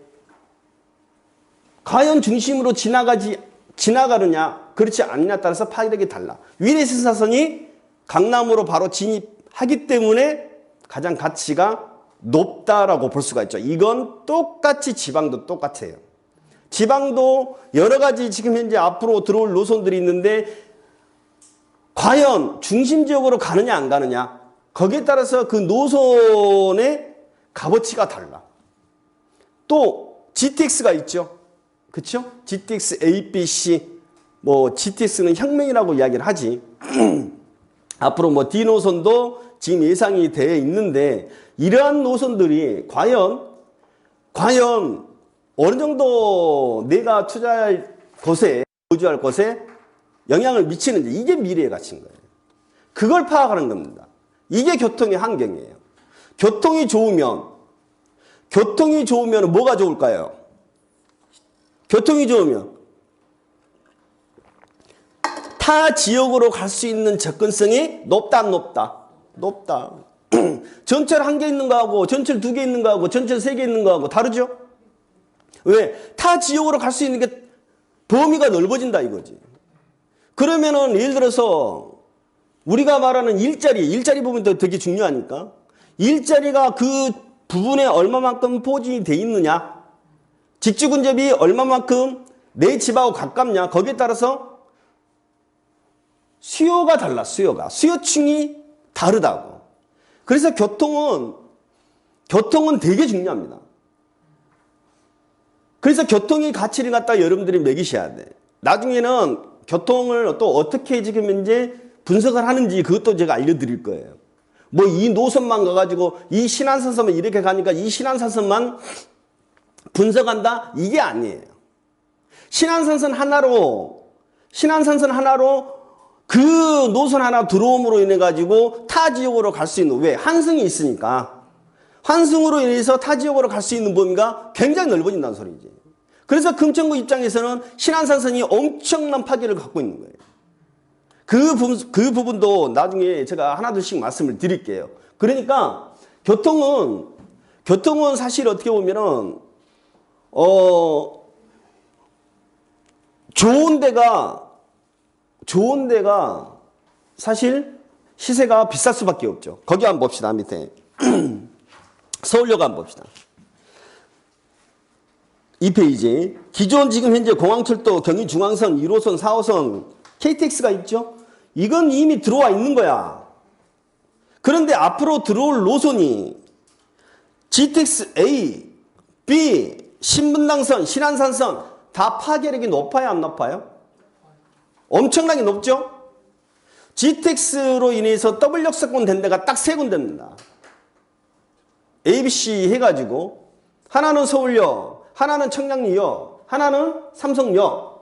과연 중심으로 지나가느냐, 그렇지 않느냐에 따라서 파괴력이 달라. 위례시사선이 강남으로 바로 진입하기 때문에 가장 가치가 높다라고 볼 수가 있죠. 이건 똑같이 지방도 똑같아요. 지방도 여러 가지 지금 현재 앞으로 들어올 노선들이 있는데 과연 중심 지역으로 가느냐 안 가느냐, 거기에 따라서 그 노선의 값어치가 달라. 또 GTX가 있죠. 그쵸? GTX A, B, C. GTX는 혁명이라고 이야기를 하지. 앞으로 D 노선도 지금 예상이 되어 있는데, 이러한 노선들이 과연 어느 정도 내가 투자할 것에, 거주할 것에 영향을 미치는지, 이게 미래의 가치인 거예요. 그걸 파악하는 겁니다. 이게 교통의 환경이에요. 교통이 좋으면 뭐가 좋을까요? 교통이 좋으면 타 지역으로 갈 수 있는 접근성이 높다, 안 높다? 높다. 전철 1개 있는 거하고 전철 2개 있는 거하고 전철 3개 있는 거하고 다르죠? 왜? 타 지역으로 갈 수 있는 게 범위가 넓어진다 이거지. 그러면은 예를 들어서 우리가 말하는 일자리 부분도 되게 중요하니까 일자리가 그 부분에 얼마만큼 포진이 돼 있느냐, 직주 근접이 얼마만큼 내 집하고 가깝냐, 거기에 따라서 수요가 달라. 수요층이 다르다고. 그래서 교통은 되게 중요합니다. 그래서 교통의 가치를 갖다 여러분들이 매기셔야 돼. 나중에는 교통을 또 어떻게 지금 이제 분석을 하는지 그것도 제가 알려드릴 거예요. 뭐 이 노선만 가가지고 이 신안산선만 이렇게 가니까 이 신안산선만 분석한다? 이게 아니에요. 신안산선 하나로 그 노선 하나 들어옴으로 인해 가지고 타 지역으로 갈 수 있는, 왜? 환승이 있으니까. 환승으로 인해서 타 지역으로 갈 수 있는 범위가 굉장히 넓어진다는 소리지. 그래서 금천구 입장에서는 신안산선이 엄청난 파괴를 갖고 있는 거예요. 그 부분도 나중에 제가 하나둘씩 말씀을 드릴게요. 그러니까 교통은 사실 어떻게 보면은 좋은 데가 사실 시세가 비쌀 수밖에 없죠. 거기 한번 봅시다. 밑에 서울역 한번 봅시다. 2페이지. 기존 지금 현재 공항철도 경의중앙선 1호선 4호선 KTX가 있죠. 이건 이미 들어와 있는 거야. 그런데 앞으로 들어올 노선이 GTX A, B, 신분당선, 신안산선 다 파괴력이 높아요, 안 높아요? 엄청나게 높죠? GTX로 인해서 더블 역세권 된 데가 딱 3군데입니다. ABC 해가지고 하나는 서울역, 하나는 청량리역, 하나는 삼성역.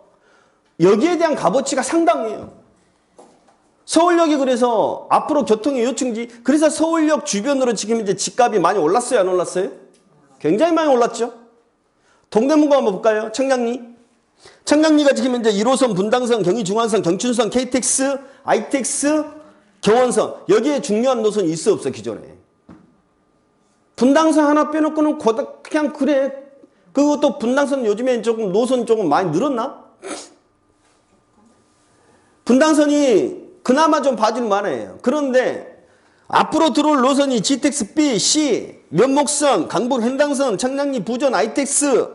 여기에 대한 값어치가 상당해요. 서울역이 그래서 앞으로 교통의 요충지, 그래서 서울역 주변으로 지금 이제 집값이 많이 올랐어요, 안 올랐어요? 굉장히 많이 올랐죠? 동대문구 한번 볼까요? 청량리가 지금 이제 1호선, 분당선, 경의중앙선, 경춘선, KTX, ITX, 경원선. 여기에 중요한 노선이 있어, 없어, 기존에? 분당선 하나 빼놓고는 그냥 그래. 그것도 분당선 요즘에 노선 조금 많이 늘었나? 분당선이 그나마 좀 봐줄 만해요. 그런데 앞으로 들어올 노선이 GTX B, C, 면목선, 강북 횡단선, 청량리 부전, ITX.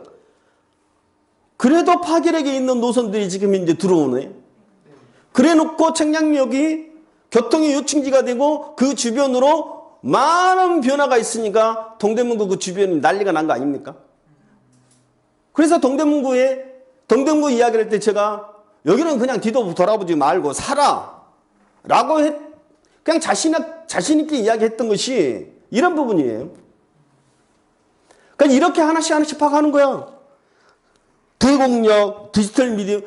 그래도 파괴력이 있는 노선들이 지금 이제 들어오네. 그래 놓고 청량리역이 교통의 요충지가 되고 그 주변으로 많은 변화가 있으니까 동대문구 그 주변이 난리가 난 거 아닙니까? 그래서 동대문구 이야기를 할 때 제가 여기는 그냥 뒤도 돌아보지 말고 살아. 라고 그냥 자신 있게 이야기했던 것이 이런 부분이에요. 그러니까 이렇게 하나씩 파악하는 거야. 대공력, 디지털 미디어.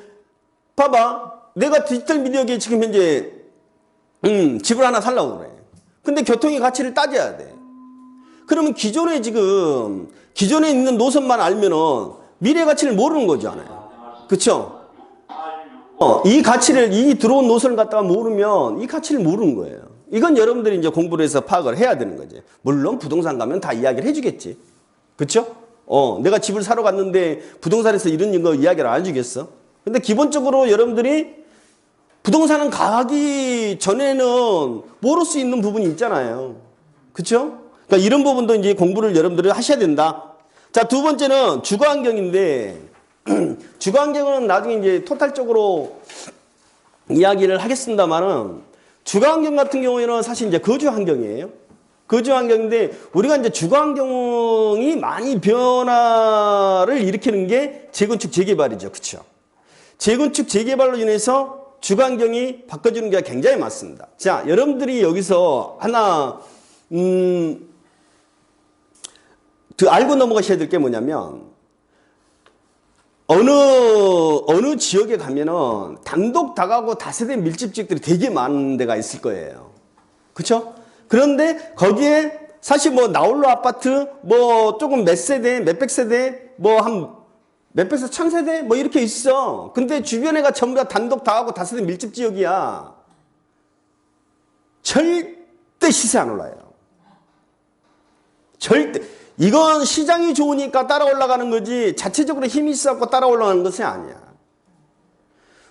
봐봐. 내가 디지털 미디어계에 지금 현재 집을 하나 살려고 그래. 근데 교통의 가치를 따져야 돼. 그러면 기존에 있는 노선만 알면은 미래 가치를 모르는 거잖아요. 그쵸? 이 들어온 노선을 갖다가 모르면 이 가치를 모르는 거예요. 이건 여러분들이 이제 공부를 해서 파악을 해야 되는 거지. 물론 부동산 가면 다 이야기를 해주겠지. 그쵸? 내가 집을 사러 갔는데 부동산에서 이런 거 이야기를 안 해주겠어? 근데 기본적으로 여러분들이 부동산은 가기 전에는 모를 수 있는 부분이 있잖아요. 그쵸? 그러니까 이런 부분도 이제 공부를 여러분들이 하셔야 된다. 자, 두 번째는 주거환경인데, 주거환경은 나중에 이제 토탈적으로 이야기를 하겠습니다만은, 주거환경 같은 경우에는 사실 이제 거주환경이에요. 거주환경인데, 우리가 이제 주거환경이 많이 변화를 일으키는 게 재건축, 재개발이죠. 그쵸? 재건축, 재개발로 인해서 주거환경이 바꿔주는 게 굉장히 많습니다. 자, 여러분들이 여기서 하나, 알고 넘어가셔야 될 게 뭐냐면, 어느 지역에 가면은 단독 다가구 다세대 밀집 지역들이 되게 많은 데가 있을 거예요. 그렇죠? 그런데 거기에 사실 뭐 나홀로 아파트 뭐 조금 몇 세대, 몇백 세대, 뭐 한 몇백 세대, 천 세대 뭐 이렇게 있어. 근데 주변에가 전부 다 단독 다가구 다세대 밀집 지역이야. 절대 시세 안 올라요. 절대. 이건 시장이 좋으니까 따라 올라가는 거지 자체적으로 힘이 있어서 따라 올라가는 것이 아니야.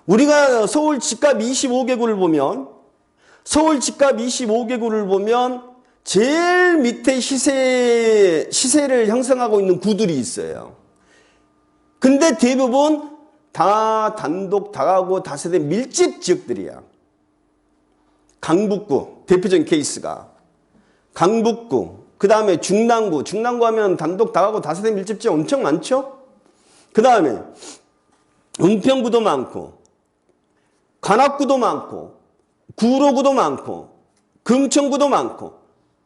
우리가 서울 집값 25개구를 보면 제일 밑에 시세를 형성하고 있는 구들이 있어요. 근데 대부분 다 단독 다가구 다세대 밀집 지역들이야. 강북구 대표적인 케이스가 강북구, 그 다음에 중랑구 하면 단독 다가구 다세대 밀집 지역 엄청 많죠? 그 다음에 은평구도 많고 관악구도 많고 구로구도 많고 금천구도 많고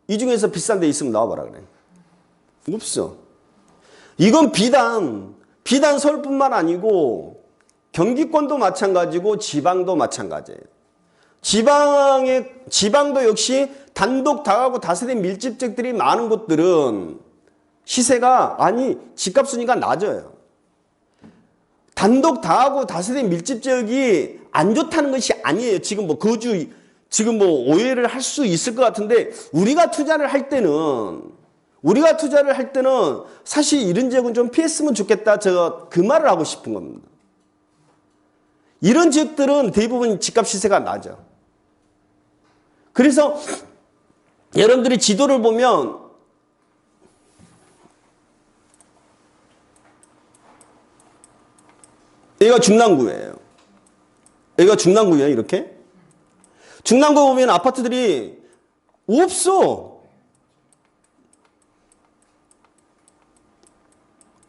이 중에서 비싼 데 있으면 나와봐라 그래. 없어. 이건 비단 서울뿐만 아니고 경기권도 마찬가지고 지방도 마찬가지예요. 지방도 역시 단독 다가구 다세대 밀집지역들이 많은 곳들은 시세가 집값 순위가 낮아요. 단독 다가구 다세대 밀집지역이 안 좋다는 것이 아니에요. 지금 뭐 오해를 할 수 있을 것 같은데 우리가 투자를 할 때는 사실 이런 지역은 좀 피했으면 좋겠다. 제가 그 말을 하고 싶은 겁니다. 이런 지역들은 대부분 집값 시세가 낮아. 그래서 여러분들이 지도를 보면 여기가 중랑구예요. 이렇게. 중랑구 보면 아파트들이 없어.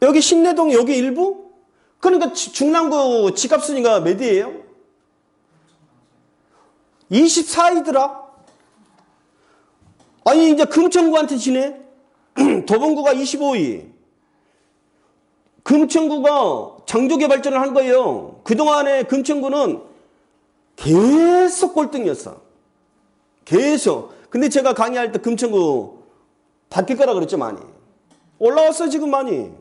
여기 신내동 여기 일부? 그러니까 중랑구 집값 순위가 몇이에요? 24위더라. 아니 이제 금천구한테 지네. 도봉구가 25위. 금천구가 창조개 발전을 한 거예요. 그동안에 금천구는 계속 꼴등이었어. 계속. 근데 제가 강의할 때 금천구 바뀔 거라 그랬죠, 많이. 올라왔어, 지금 많이.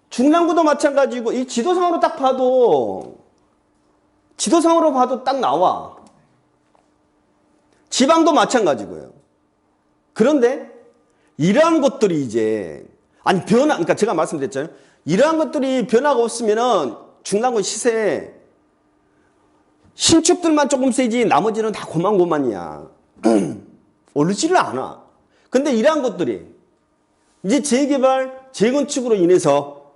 중랑구도 마찬가지고, 이 지도상으로 봐도 딱 나와. 지방도 마찬가지고요. 그런데 이러한 것들이 이제 그러니까 제가 말씀드렸잖아요. 이러한 것들이 변화가 없으면은 중랑구 시세 신축들만 조금 세지 나머지는 다 고만고만이야. 오르지를 않아. 근데 이러한 것들이 이제 재개발, 재건축으로 인해서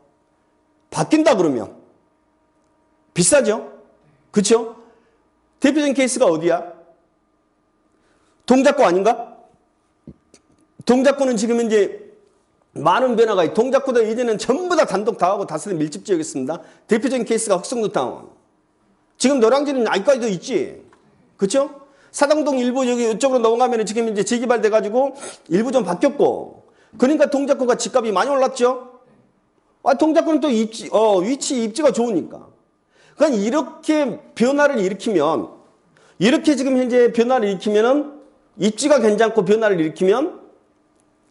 바뀐다 그러면 비싸죠? 그렇죠? 대표적인 케이스가 어디야? 동작구 아닌가? 동작구는 지금 이제 많은 변화가 있고 동작구도 이제는 전부 다 단독 다하고 다세대 밀집 지역이었습니다. 대표적인 케이스가 흑성도타운. 지금 노량진은 아직까지도 있지. 그렇죠? 사당동 일부 여기 이쪽으로 넘어가면 지금 이제 재개발돼 가지고 일부 좀 바뀌었고. 그러니까 동작구가 집값이 많이 올랐죠. 동작구는 또 위치 입지가 좋으니까. 그러니까 이렇게 변화를 일으키면 이렇게 지금 현재 변화를 일으키면은 입지가 괜찮고 변화를 일으키면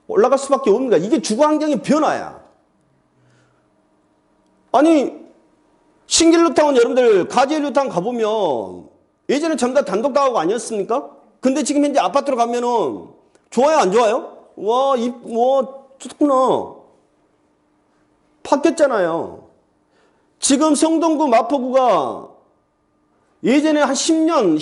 올라갈 수밖에 없는 거야. 이게 주거 환경의 변화야. 아니 신길루타운 여러분들 가지일루타운 가보면 예전에 전부 다 단독 다가구 아니었습니까? 근데 지금 현재 아파트로 가면은 좋아요 안 좋아요? 와 좋구나. 바뀌었잖아요. 지금 성동구 마포구가 예전에 한 10년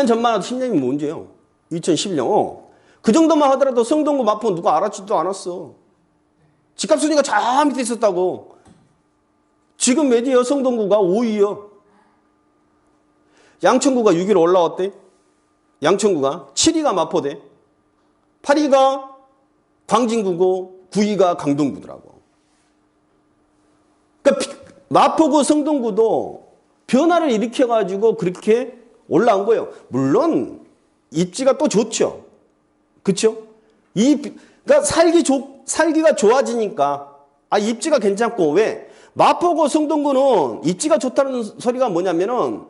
전만 해도 10년이면 언제요? 2011년. 그 정도만 하더라도 성동구 마포 누가 알아주지도 않았어. 집값 순위가 저 밑에 있었다고. 지금 몇이요? 성동구가 5위요. 양천구가 6위로 올라왔대. 양천구가 7위가 마포대. 8위가 광진구고 9위가 강동구더라고. 그러니까 마포구 성동구도 변화를 일으켜가지고 그렇게 올라온 거예요. 물론 입지가 또 좋죠. 그렇죠? 그러니까 살기 살기가 좋아지니까 입지가 괜찮고 왜? 마포구 성동구는 입지가 좋다는 소리가 뭐냐면은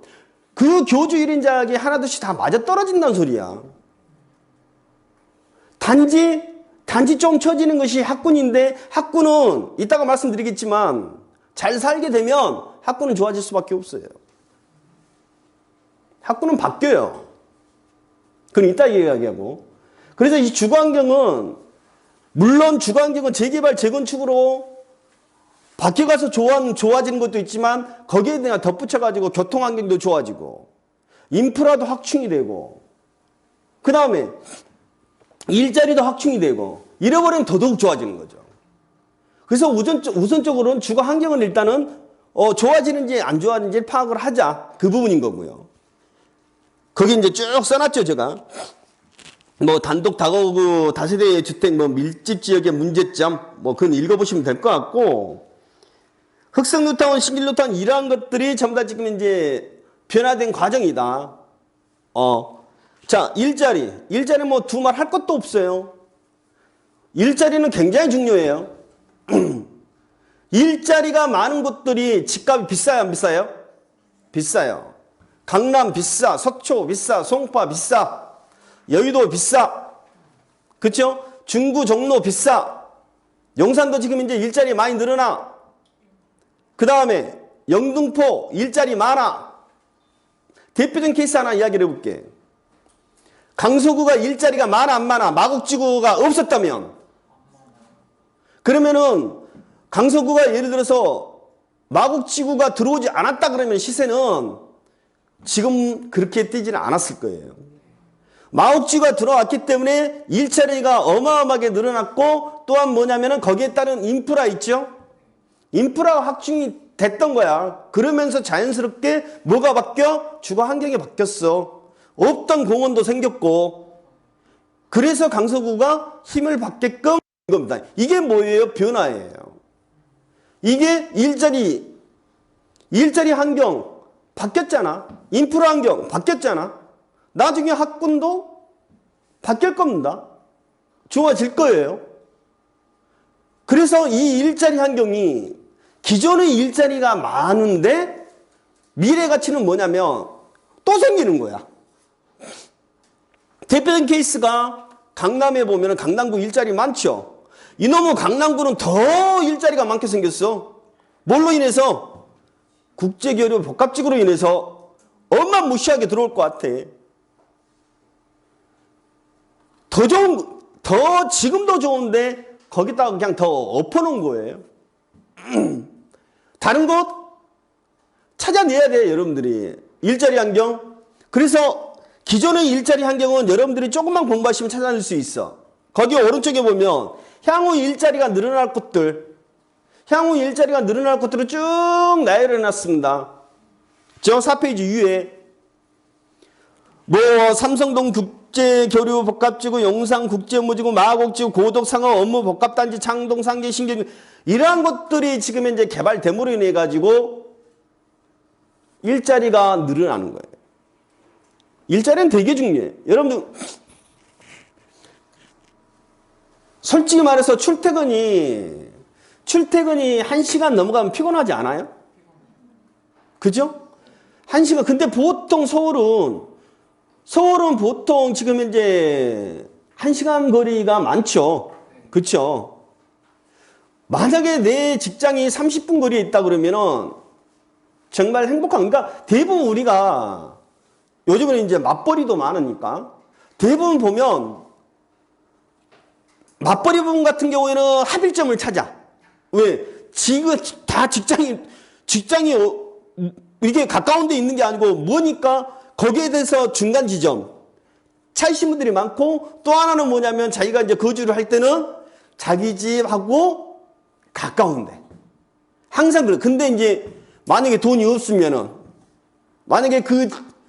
그 교주 1인자에게 하나둘씩 다 맞아떨어진다는 소리야. 단지 좀 처지는 것이 학군인데 학군은 이따가 말씀드리겠지만 잘 살게 되면 학군은 좋아질 수밖에 없어요. 학군은 바뀌어요. 그건 이따 이야기하고. 그래서 이 주거환경은 물론 주거환경은 재개발 재건축으로 바뀌어가서 좋아지는 것도 있지만 거기에 대한 덧붙여가지고 교통환경도 좋아지고 인프라도 확충이 되고 그 다음에 일자리도 확충이 되고 이래버리면 더더욱 좋아지는 거죠. 그래서 우선적으로는 주거환경은 일단은 좋아지는지 안 좋아지는지 파악을 하자. 그 부분인 거고요. 거기 이제 쭉 써놨죠, 제가. 뭐 단독 다가구 다세대 주택 밀집 지역의 문제점 그건 읽어보시면 될 것 같고 흑성 뉴타운, 신길 뉴타운 이러한 것들이 전부 다 지금 이제 변화된 과정이다. 자, 일자리 뭐 두말 할 것도 없어요. 일자리는 굉장히 중요해요. 일자리가 많은 곳들이 집값이 비싸요, 안 비싸요? 비싸요. 강남 비싸, 서초 비싸, 송파 비싸, 여의도 비싸, 그쵸? 중구, 종로 비싸. 용산도 지금 이제 일자리 많이 늘어나. 그 다음에 영등포 일자리 많아. 대표적인 케이스 하나 이야기를 해볼게. 강서구가 일자리가 많아 안 많아? 마곡지구가 없었다면 그러면은 강서구가 예를 들어서 마곡지구가 들어오지 않았다 그러면 시세는 지금 그렇게 뛰지는 않았을 거예요. 마곡지구가 들어왔기 때문에 일자리가 어마어마하게 늘어났고 또한 뭐냐면은 거기에 따른 인프라 있죠? 인프라가 확충이 됐던 거야. 그러면서 자연스럽게 뭐가 바뀌어? 주거 환경이 바뀌었어. 없던 공원도 생겼고 그래서 강서구가 힘을 받게끔 겁니다. 이게 뭐예요? 변화예요. 이게 일자리 환경 바뀌었잖아. 인프라 환경 바뀌었잖아. 나중에 학군도 바뀔 겁니다. 좋아질 거예요. 그래서 이 일자리 환경이 기존의 일자리가 많은데 미래 가치는 뭐냐면 또 생기는 거야. 대표적인 케이스가 강남에 보면 강남구 일자리 많죠. 이놈의 강남구는 더 일자리가 많게 생겼어. 뭘로 인해서? 국제교류 복합지구로 인해서 어마무시하게 들어올 것 같아. 더 지금도 좋은데 거기다가 그냥 더 엎어놓은 거예요. 다른 곳 찾아내야 돼요, 여러분들이. 일자리 환경. 그래서 기존의 일자리 환경은 여러분들이 조금만 공부하시면 찾아낼 수 있어. 거기 오른쪽에 보면 향후 일자리가 늘어날 곳들, 향후 일자리가 늘어날 곳들을 쭉 나열해 놨습니다. 저 4페이지 위에 삼성동 국제교류 복합지구, 용산 국제업무지구, 마곡지구, 고덕상업 업무복합단지, 창동 상계 신경 이러한 것들이 지금 현재 개발됨으로 인해 가지고 일자리가 늘어나는 거예요. 일자리는 되게 중요해요. 여러분들 솔직히 말해서 출퇴근이 1시간 넘어가면 피곤하지 않아요? 그죠? 1시간. 근데 보통 서울은 보통 지금 현재 1시간 거리가 많죠. 그쵸? 만약에 내 직장이 30분 거리에 있다 그러면은 정말 행복한, 그러니까 대부분 우리가 요즘은 이제 맞벌이도 많으니까 대부분 보면 맞벌이 부분 같은 경우에는 합일점을 찾아. 왜? 지금 다 직장이 이게 가까운 데 있는 게 아니고 뭐니까 거기에 대해서 중간 지점 찾으신 분들이 많고 또 하나는 뭐냐면 자기가 이제 거주를 할 때는 자기 집하고 가까운데 항상 그래. 근데 이제 만약에 돈이 없으면은 만약에 그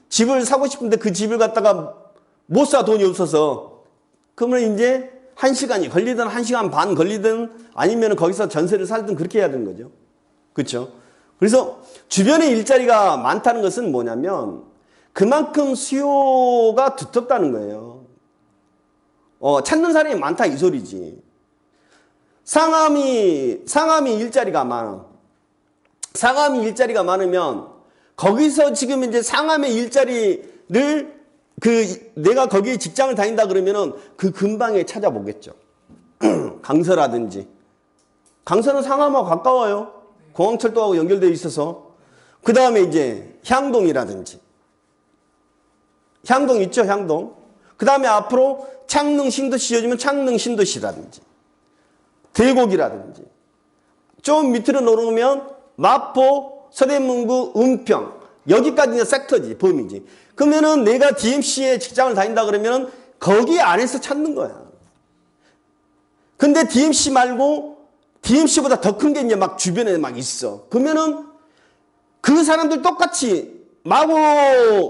집을 사고 싶은데 그 집을 갖다가 못 사 돈이 없어서 그러면 이제 1시간이 걸리든 1시간 반 걸리든 아니면 거기서 전세를 살든 그렇게 해야 되는 거죠. 그렇죠? 그래서 주변에 일자리가 많다는 것은 뭐냐면 그만큼 수요가 두텁다는 거예요. 찾는 사람이 많다 이 소리지. 상암이 일자리가 많아. 상암이 일자리가 많으면 거기서 지금 이제 상암의 일자리를 내가 거기에 직장을 다닌다 그러면은 그 근방에 찾아보겠죠. 강서라든지. 강서는 상암하고 가까워요. 공항철도하고 연결되어 있어서. 그 다음에 이제 향동이라든지. 향동 있죠, 향동. 그 다음에 앞으로 창릉 신도시 지어지면 창릉 신도시라든지. 대곡이라든지. 좀 밑으로 내려오면 마포, 서대문구, 은평. 여기까지 이제 섹터지, 범위지. 그러면은 내가 DMC에 직장을 다닌다 그러면은 거기 안에서 찾는 거야. 근데 DMC 말고 DMC보다 더 큰 게 이제 막 주변에 막 있어. 그러면은 그 사람들 똑같이 마구는다.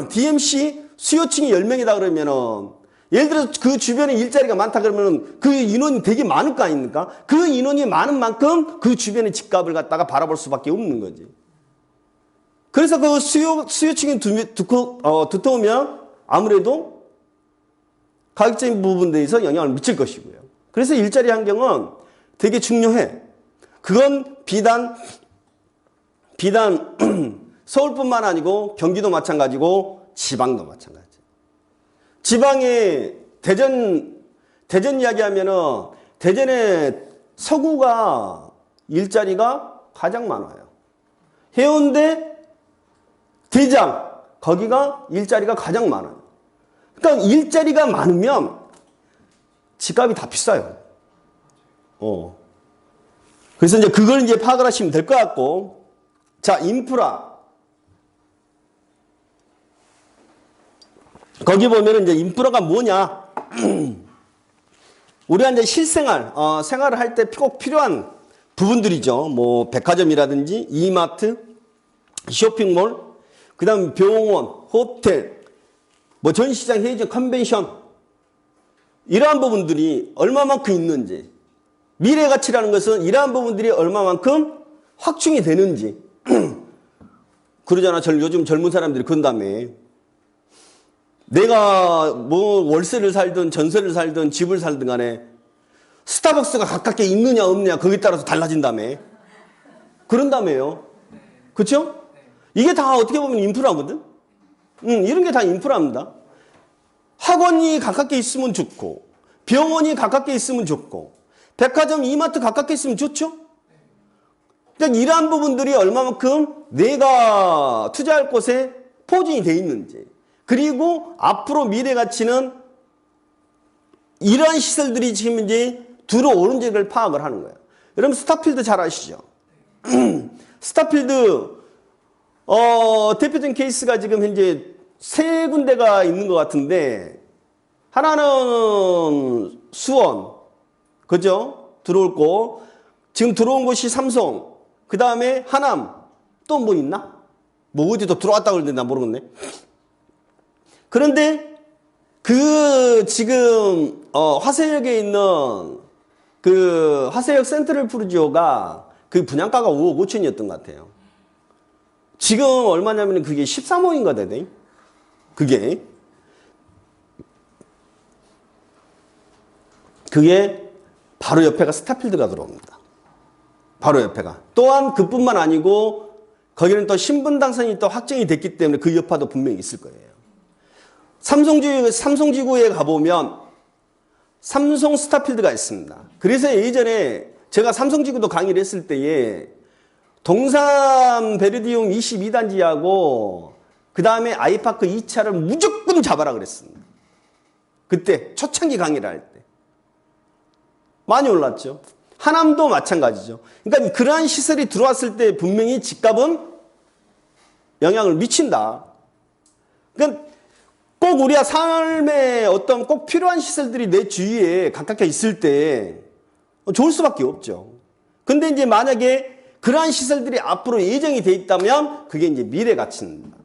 DMC 수요층이 10명이다 그러면은 예를 들어서 그 주변에 일자리가 많다 그러면은 그 인원이 되게 많을 거 아닙니까? 그 인원이 많은 만큼 그 주변의 집값을 갖다가 바라볼 수밖에 없는 거지. 그래서 그 수요층이 두터우면 아무래도 가격적인 부분들에서 영향을 미칠 것이고요. 그래서 일자리 환경은 되게 중요해. 그건 비단 서울뿐만 아니고 경기도 마찬가지고 지방도 마찬가지. 지방에 대전 이야기하면은 대전에 서구가 일자리가 가장 많아요. 해운대, 대장 거기가 일자리가 가장 많아요. 그러니까 일자리가 많으면 집값이 다 비싸요. 그래서 이제 그걸 이제 파악을 하시면 될 것 같고, 자, 인프라. 거기 보면은 이제 인프라가 뭐냐? 우리가 이제 실생활, 생활을 할 때 꼭 필요한 부분들이죠. 뭐, 백화점이라든지, 이마트, 쇼핑몰, 그 다음 병원, 호텔, 뭐 전시장, 회의장, 컨벤션 이러한 부분들이 얼마만큼 있는지 미래 가치라는 것은 이러한 부분들이 얼마만큼 확충이 되는지 그러잖아. 요즘 젊은 사람들이 그런다며. 내가 뭐 월세를 살든 전세를 살든 집을 살든 간에 스타벅스가 가깝게 있느냐 없느냐 거기에 따라서 달라진다며. 그런다며요. 그렇죠? 이게 다 어떻게 보면 인프라거든. 이런 게 다 인프라입니다. 학원이 가깝게 있으면 좋고, 병원이 가깝게 있으면 좋고, 백화점, 이마트 가깝게 있으면 좋죠? 그러니까 이러한 부분들이 얼마만큼 내가 투자할 곳에 포진이 돼 있는지, 그리고 앞으로 미래 가치는 이러한 시설들이 지금 이제 들어오는지를 파악을 하는 거예요. 여러분, 스타필드 잘 아시죠? 스타필드, 대표적인 케이스가 지금 현재 세 군데가 있는 것 같은데, 하나는 수원, 그죠? 들어올 거. 지금 들어온 곳이 삼성, 그 다음에 하남, 또 뭐 있나? 뭐 어디도 들어왔다고 그러는데 나 모르겠네. 그런데 지금, 화세역에 있는 화세역 센트럴 푸르지오가 그 분양가가 5억 5천이었던 것 같아요. 지금 얼마냐면 그게 13억인가 되네. 그게 바로 옆에가 스타필드가 들어옵니다. 바로 옆에가. 또한 그뿐만 아니고 거기는 또 신분 당선이 또 확정이 됐기 때문에 그 여파도 분명히 있을 거예요. 삼성지구에 가보면 삼성 스타필드가 있습니다. 그래서 예전에 제가 삼성지구도 강의를 했을 때에 동산 베르디움 22단지하고 그 다음에 아이파크 2차를 무조건 잡아라 그랬습니다. 그때 초창기 강의를 할 때. 많이 올랐죠. 하남도 마찬가지죠. 그러니까 그러한 시설이 들어왔을 때 분명히 집값은 영향을 미친다. 그러니까 꼭 우리가 삶에 어떤 꼭 필요한 시설들이 내 주위에 가깝게 있을 때 좋을 수밖에 없죠. 근데 이제 만약에 그러한 시설들이 앞으로 예정이 돼 있다면 그게 이제 미래 가치입니다.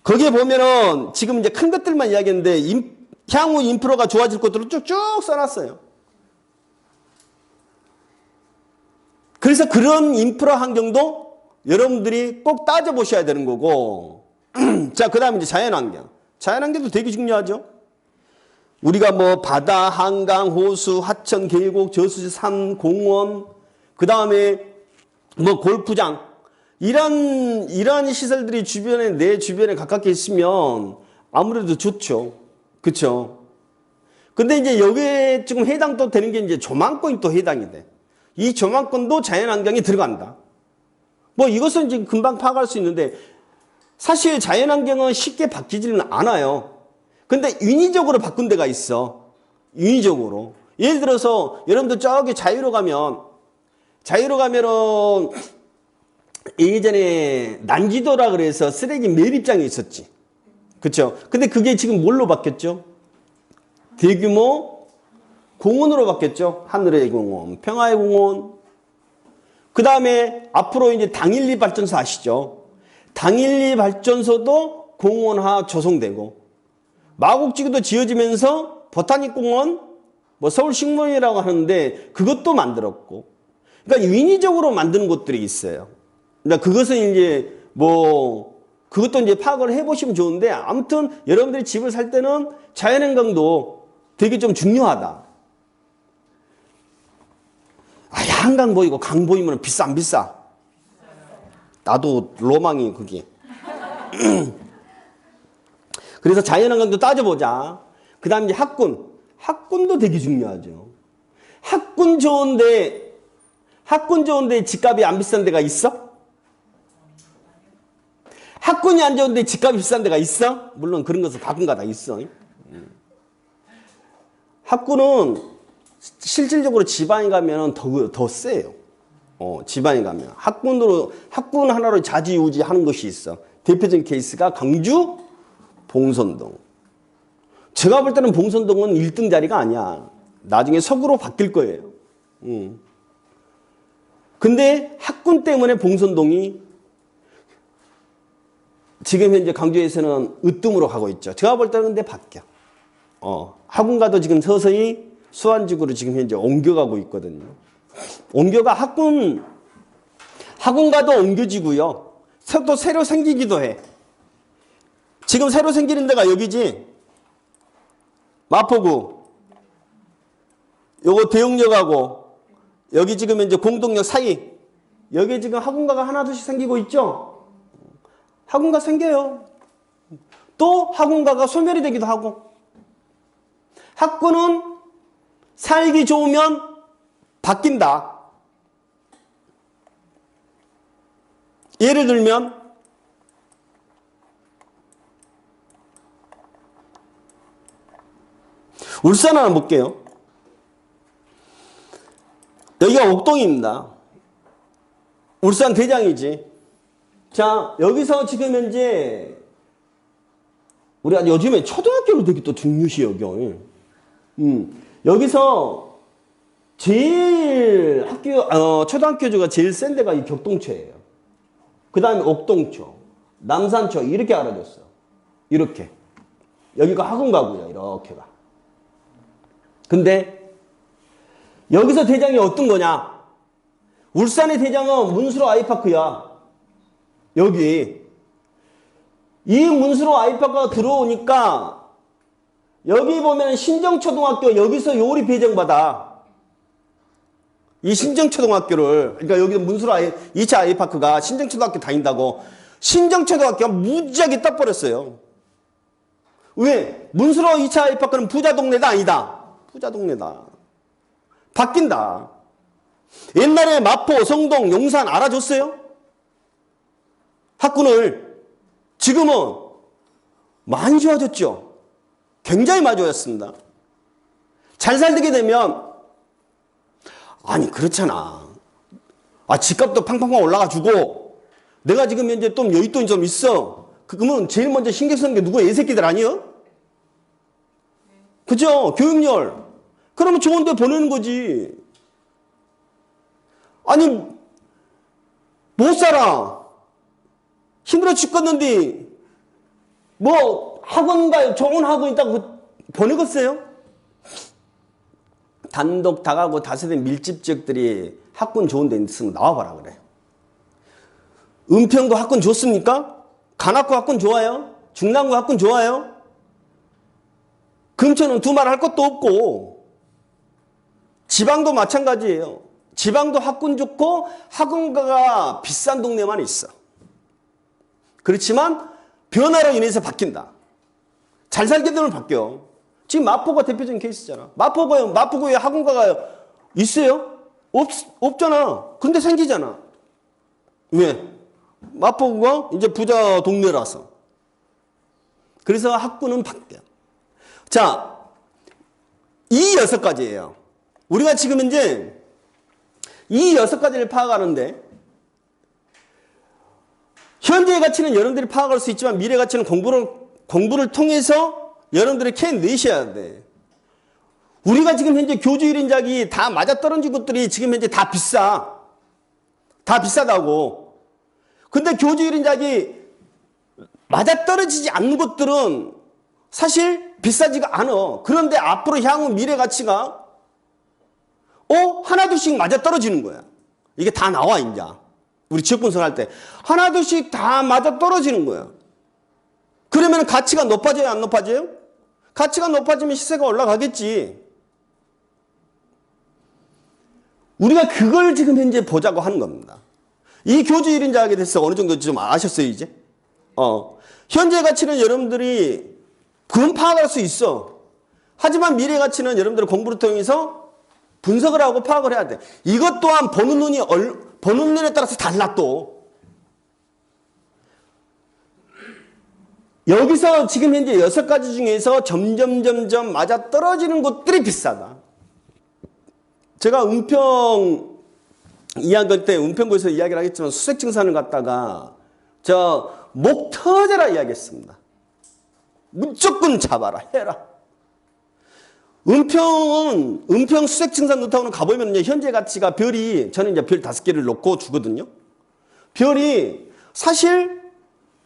거기에 보면은 지금 이제 큰 것들만 이야기했는데 향후 인프라가 좋아질 것들을 쭉쭉 써놨어요. 그래서 그런 인프라 환경도 여러분들이 꼭 따져보셔야 되는 거고 자, 그 다음에 이제 자연환경. 자연환경도 되게 중요하죠. 우리가 뭐 바다, 한강, 호수, 하천, 계곡, 저수지, 산, 공원, 그 다음에 뭐 골프장, 이런 시설들이 주변에, 내 주변에 가깝게 있으면 아무래도 좋죠. 그쵸? 근데 이제 여기에 지금 해당 또 되는 게 이제 조망권이 또 해당이 돼. 이 조망권도 자연환경에 들어간다. 뭐 이것은 지금 금방 파악할 수 있는데 사실 자연환경은 쉽게 바뀌지는 않아요. 근데 인위적으로 바꾼 데가 있어. 인위적으로. 예를 들어서 여러분들 저기 자유로 가면은 예전에 난지도라 그래서 쓰레기 매립장이 있었지. 그쵸? 근데 그게 지금 뭘로 바뀌었죠? 대규모 공원으로 바뀌었죠. 하늘의 공원, 평화의 공원. 그 다음에 앞으로 이제 당일리 발전소 아시죠? 당일리 발전소도 공원화 조성되고 마곡지구도 지어지면서 보타닉 공원, 뭐 서울식물원이라고 하는데 그것도 만들었고. 그러니까 인위적으로 만드는 곳들이 있어요. 그러니까 그것은 이제 뭐 그것도 이제 파악을 해보시면 좋은데 아무튼 여러분들이 집을 살 때는 자연환경도 되게 좀 중요하다. 아, 한강 보이고 강 보이면 비싸 안 비싸? 나도 로망이 그게. 그래서 자연환경도 따져보자. 그 다음에 이제 학군도 되게 중요하죠. 학군 좋은데 집값이 안 비싼 데가 있어? 학군이 안 좋은데 집값이 비싼 데가 있어? 물론 그런 것은 가끔가다 있어. 학군은 실질적으로 지방에 가면 더 세요. 지방에 가면. 학군 하나로 좌지우지 하는 것이 있어. 대표적인 케이스가 강주 봉선동. 제가 볼 때는 봉선동은 1등 자리가 아니야. 나중에 서구로 바뀔 거예요. 근데 학군 때문에 봉선동이 지금 현재 강주에서는 으뜸으로 가고 있죠. 제가 볼 때는 근데 바뀌어. 학군가도 지금 서서히 수완지구로 지금 현재 옮겨가고 있거든요. 학군가도 옮겨지고요. 또 새로 생기기도 해. 지금 새로 생기는 데가 여기지. 마포구. 요거 대용역하고 여기 지금 현재 공동역 사이. 여기 지금 학군가가 하나둘씩 생기고 있죠. 학군가 생겨요. 또 학군가가 소멸이 되기도 하고. 학군은 살기 좋으면 바뀐다. 예를 들면 울산 하나 볼게요. 여기가 옥동입니다. 울산 대장이지. 자, 여기서 지금 현재 우리가 요즘에 초등학교를 되게 또 중요시 여겨. 여기서 제일 초등학교가 제일 센 데가 이 격동초예요. 그 다음에 옥동초, 남산초 이렇게 알아줬어. 이렇게. 여기가 학원가고요. 이렇게가. 근데 여기서 대장이 어떤 거냐? 울산의 대장은 문수로 아이파크야. 여기. 이 문수로 아이파크가 들어오니까 여기 보면 신정초등학교 여기서 요리 배정받아. 이 신정초등학교를. 그러니까 여기 문수로 2차 아이파크가 신정초등학교 다닌다고. 신정초등학교가 무지하게 떠버렸어요. 왜? 문수로 2차 아이파크는 부자 동네다 아니다? 부자 동네다. 바뀐다. 옛날에 마포, 성동, 용산 알아줬어요? 학군을. 지금은 많이 좋아졌죠. 굉장히 많이 좋아졌습니다. 잘 살게 되면 아니 그렇잖아. 집값도 팡팡팡 올라가지고 내가 지금 현재 좀 여윳돈이 좀 있어. 그러면 제일 먼저 신경 쓰는 게 누구야? 애새끼들 아니요? 그죠? 교육열. 그러면 좋은 데 보내는 거지. 아니 못 살아. 힘들어 죽겠는데 뭐 학원 가요. 좋은 학원 있다고 보내겠어요? 단독 다가구 다세대 밀집 지역들이 학군 좋은 데 있으면 나와봐라 그래. 은평도 학군 좋습니까? 간악구 학군 좋아요? 중랑구 학군 좋아요? 금천은 두말할 것도 없고 지방도 마찬가지예요. 지방도 학군 좋고 학원가가 비싼 동네만 있어. 그렇지만 변화로 인해서 바뀐다. 잘 살게 되면 바뀌어. 지금 마포가 대표적인 케이스잖아. 마포구에 학원가가 있어요? 없잖아. 근데 생기잖아. 왜? 마포구가 이제 부자 동네라서. 그래서 학군은 바뀌어. 자, 이 6가지예요. 우리가 지금 이제 이 6가지를 파악하는데 현재의 가치는 여러분들이 파악할 수 있지만 미래 가치는 공부를 통해서 여러분들이 캐내셔야 돼. 우리가 지금 현재 교주 1인작이 다 맞아떨어진 것들이 지금 현재 다 비싸. 다 비싸다고. 근데 교주 1인작이 맞아떨어지지 않는 것들은 사실 비싸지가 않아. 그런데 앞으로 향후 미래 가치가 하나둘씩 맞아떨어지는 거야. 이게 다 나와 이제. 우리 지역 분석할 때 하나둘씩 다 맞아떨어지는 거야. 그러면 가치가 높아져요, 안 높아져요? 가치가 높아지면 시세가 올라가겠지. 우리가 그걸 지금 현재 보자고 하는 겁니다. 이 교주 1인자하게 대해서 어느 정도 좀 아셨어요, 이제? 현재 가치는 여러분들이 그건 파악할 수 있어. 하지만 미래 가치는 여러분들의 공부를 통해서 분석을 하고 파악을 해야 돼. 이것 또한 보는 눈에 따라서 달라 또. 여기서 지금 현재 6가지 중에서 점점 맞아떨어지는 것들이 비싸다. 제가 은평 이야기할 때 은평구에서 이야기를 하겠지만 수색증산을 갖다가 목 터져라 이야기했습니다. 무조건 잡아라 해라. 은평 수색증산 노타운을 가보면 현재 가치가 별이 저는 이제 별 5개를 놓고 주거든요. 별이 사실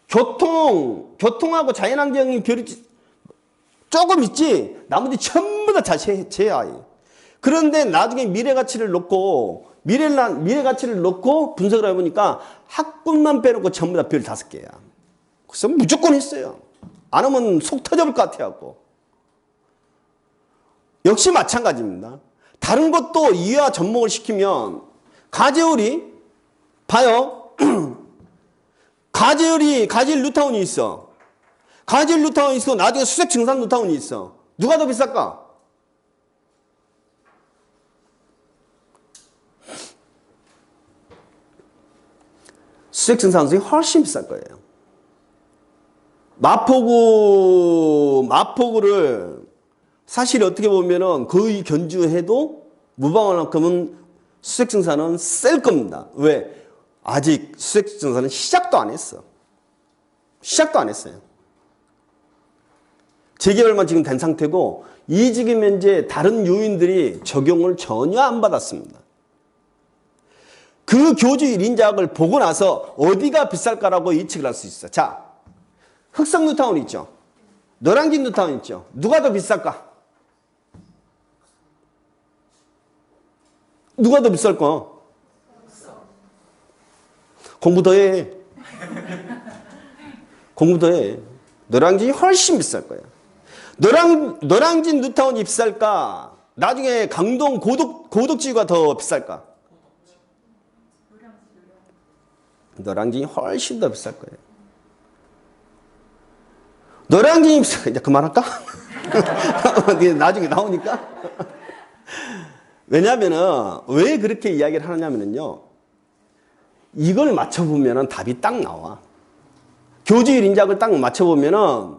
교통하고 자연환경이 별이 조금 있지 나머지 전부 다 제하예요. 그런데 나중에 미래 가치를 놓고 분석을 해보니까 학군만 빼놓고 전부 다 별 5개야. 그래서 무조건 했어요. 안 하면 속 터져볼 것 같아요. 역시 마찬가지입니다. 다른 것도 이해와 접목을 시키면 가재울이 봐요. 가재울 뉴타운이 있어. 가재울 뉴타운이 있어. 나중에 수색 증산 뉴타운이 있어. 누가 더 비쌀까? 수색 증산이 훨씬 비쌀 거예요. 마포구를 사실 어떻게 보면은 거의 견주해도 무방할만큼은 수색증산은 셀 겁니다. 왜? 아직 수색증산은 시작도 안 했어. 시작도 안 했어요. 재개발만 지금 된 상태고 이 지금 현재 다른 요인들이 적용을 전혀 안 받았습니다. 그 교주 1인작을 보고 나서 어디가 비쌀까라고 예측을 할 수 있어. 자, 흑성 뉴타운 있죠. 노량진 뉴타운 있죠. 누가 더 비쌀까? 누가 더 비쌀까? 공부 더 해. 공부 더 해. 노량진이 훨씬 비쌀 거야. 노량진 뉴타운이 비쌀까? 나중에 강동 고덕지구가 더 비쌀까? 노량진이 훨씬 더 비쌀 거예요. 노량진이 비쌀, 이제 그만할까? 나중에 나오니까. 왜냐면은, 왜 그렇게 이야기를 하느냐면요. 이걸 맞춰보면은 답이 딱 나와. 교주 1인작을 딱 맞춰보면은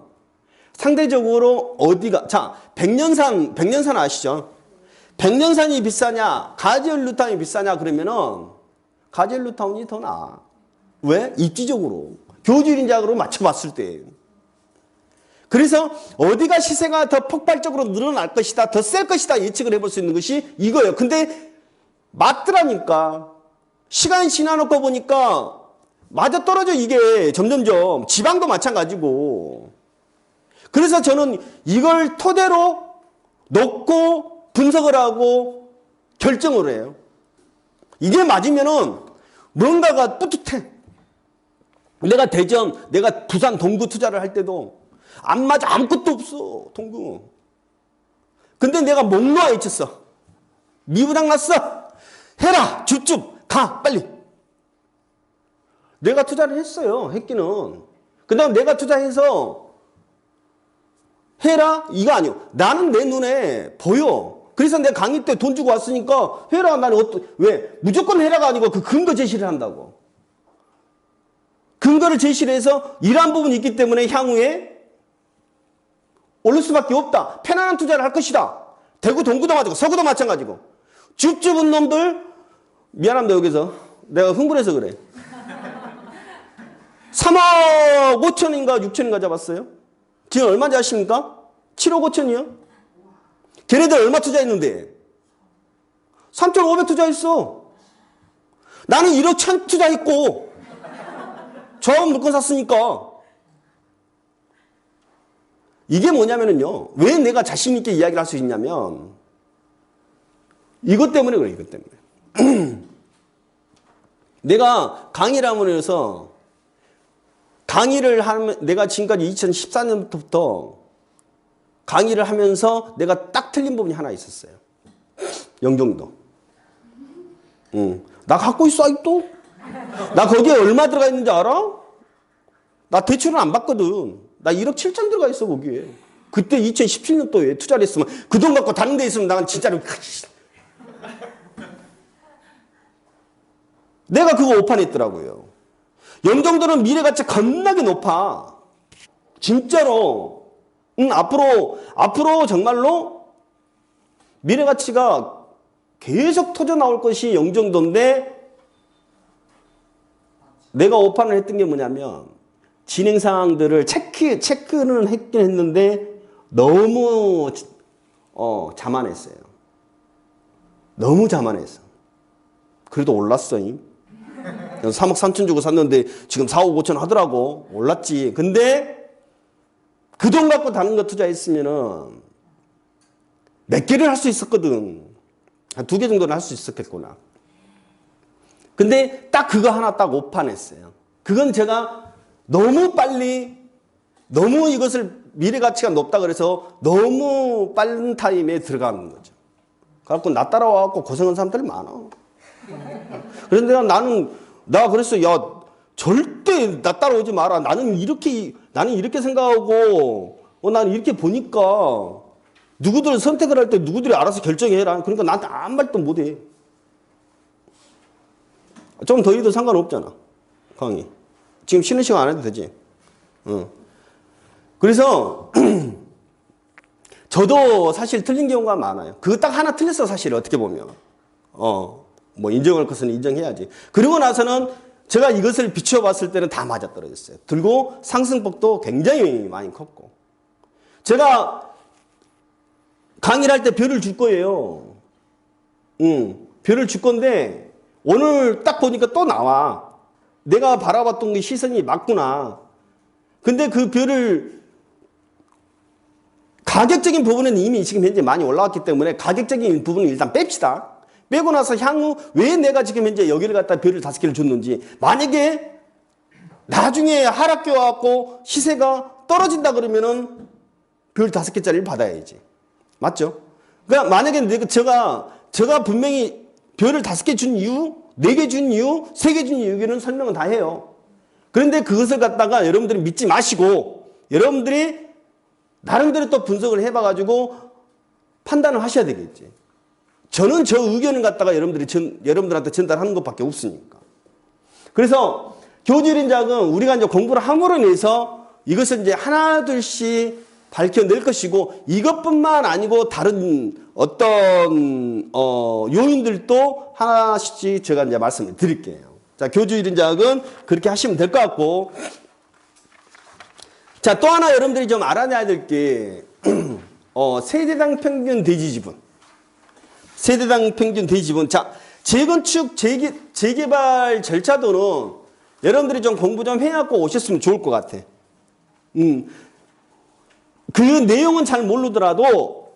상대적으로 어디가, 자, 백년산 아시죠? 백년산이 비싸냐, 가재울 뉴타운이 비싸냐, 그러면은 가재울 뉴타운이 더 나아. 왜? 입지적으로. 교주 1인작으로 맞춰봤을 때. 그래서 어디가 시세가 더 폭발적으로 늘어날 것이다, 더 셀 것이다 예측을 해볼 수 있는 것이 이거예요. 근데 맞더라니까. 시간이 지나놓고 보니까 맞아떨어져 이게 점점점. 지방도 마찬가지고. 그래서 저는 이걸 토대로 놓고 분석을 하고 결정을 해요. 이게 맞으면은 뭔가가 뿌듯해. 내가 대전, 내가 부산 동구 투자를 할 때도 안 맞아. 아무것도 없어. 동구. 근데 내가 목 놓아 있었어. 미부당 났어. 해라. 줍줍. 가. 빨리. 내가 투자를 했어요. 했기는. 그 다음 내가 투자해서 해라? 이거 아니요. 나는 내 눈에 보여. 그래서 내가 강의 때 돈 주고 왔으니까 해라. 나는 왜? 무조건 해라가 아니고 그 근거 제시를 한다고. 근거를 제시를 해서 이러한 부분이 있기 때문에 향후에 오를 수밖에 없다. 편안한 투자를 할 것이다. 대구 동구도 마찬가지고 서구도 마찬가지고. 줍줍은 놈들 미안합니다. 여기서 내가 흥분해서 그래. 3억 5천인가 6천인가 잡았어요. 지금 얼마인지 아십니까? 7억 5천이요. 걔네들 얼마 투자했는데? 3,500 투자했어. 나는 1억 1천 투자했고 저음 물건 샀으니까. 이게 뭐냐면요. 왜 내가 자신 있게 이야기를 할 수 있냐면 이것 때문에 그래. 이것 때문에. 내가 강의를 하면서 강의를 하면 내가 지금까지 2014년부터 강의를 하면서 내가 딱 틀린 부분이 하나 있었어요. 영종도. 나 갖고 있어 아직도? 나 거기에 얼마 들어가 있는지 알아? 나 대출은 안 받거든. 나 1억 7천 들어가 있어 거기에. 그때 2017년도에 투자를 했으면 그 돈 갖고 다른 데 있으면 난 진짜로 내가 그거 오판했더라고요. 영종도는 미래가치 겁나게 높아. 진짜로. 앞으로 정말로 미래가치가 계속 터져 나올 것이 영종도인데 내가 오판을 했던 게 뭐냐면 진행 사항들을 체크는 했긴 했는데 너무 자만했어요. 너무 자만했어. 그래도 올랐어. 3억 3천 주고 샀는데 지금 4억 5천 하더라고. 올랐지. 근데 그 돈 갖고 다른 거 투자했으면은 몇 개를 할 수 있었거든. 한 2개 정도는 할 수 있었겠구나. 근데 딱 그거 하나 딱 오판했어요. 그건 제가 너무 빨리, 너무 이것을 미래 가치가 높다 그래서 너무 빠른 타임에 들어가는 거죠. 그래갖고 나 따라와갖고 고생한 사람들이 많아. 그래서 나 그랬어. 야, 절대 나 따라오지 마라. 나는 이렇게 생각하고, 나는 이렇게 보니까 누구들 선택을 할 때 누구들이 알아서 결정해라. 그러니까 나한테 아무 말도 못 해. 좀 더 해도 상관없잖아. 강의. 지금 쉬는 시간 안 해도 되지. 그래서 저도 사실 틀린 경우가 많아요. 그거 딱 하나 틀렸어 사실 어떻게 보면. 뭐 인정할 것은 인정해야지. 그리고 나서는 제가 이것을 비추어 봤을 때는 다 맞아떨어졌어요. 그리고 상승폭도 굉장히 많이 컸고. 제가 강의를 할 때 별을 줄 거예요. 별을 줄 건데 오늘 딱 보니까 또 나와. 내가 바라봤던 게 시선이 맞구나. 근데 그 별을 가격적인 부분은 이미 지금 현재 많이 올라왔기 때문에 가격적인 부분은 일단 뺍시다. 빼고 나서 향후 왜 내가 지금 현재 여기를 갖다 별을 5개를 줬는지. 만약에 나중에 하락해 갖고 시세가 떨어진다 그러면은 별 5개짜리를 받아야지. 맞죠? 그러니까 만약에 제가 분명히 별을 5개 준 이유, 4개 준 이유, 3개 준 이유는 설명은 다 해요. 그런데 그것을 갖다가 여러분들이 믿지 마시고 여러분들이 나름대로 또 분석을 해봐가지고 판단을 하셔야 되겠지. 저는 저 의견을 갖다가 여러분들한테 전달하는 것밖에 없으니까. 그래서 교주일인 자금 우리가 이제 공부를 함으로 인해서 이것을 이제 하나둘씩 밝혀낼 것이고 이것뿐만 아니고 다른 어떤 요인들도 하나씩 제가 이제 말씀을 드릴게요. 자, 교주일인 자금 그렇게 하시면 될 것 같고. 자, 또 하나 여러분들이 좀 알아내야 될 게 세대당 평균 대지 지분. 세대당 평균 대지 지분. 자, 재건축 재개발 절차도는 여러분들이 좀 공부 좀 해갖고 오셨으면 좋을 것 같아. 그 내용은 잘 모르더라도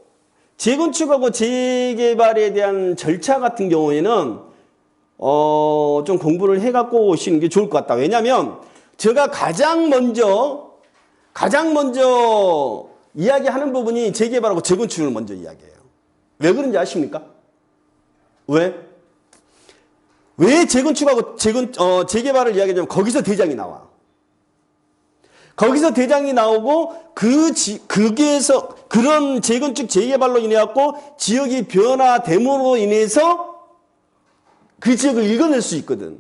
재건축하고 재개발에 대한 절차 같은 경우에는 좀 공부를 해갖고 오시는 게 좋을 것 같다. 왜냐하면 제가 가장 먼저 이야기하는 부분이 재개발하고 재건축을 먼저 이야기해요. 왜 그런지 아십니까? 왜? 왜 재건축하고 재개발을 이야기하냐면 거기서 대장이 나와. 거기서 대장이 나오고 거기에서 그런 재건축 재개발로 인해 갖고 지역이 변화됨으로 인해서 그 지역을 읽어낼 수 있거든.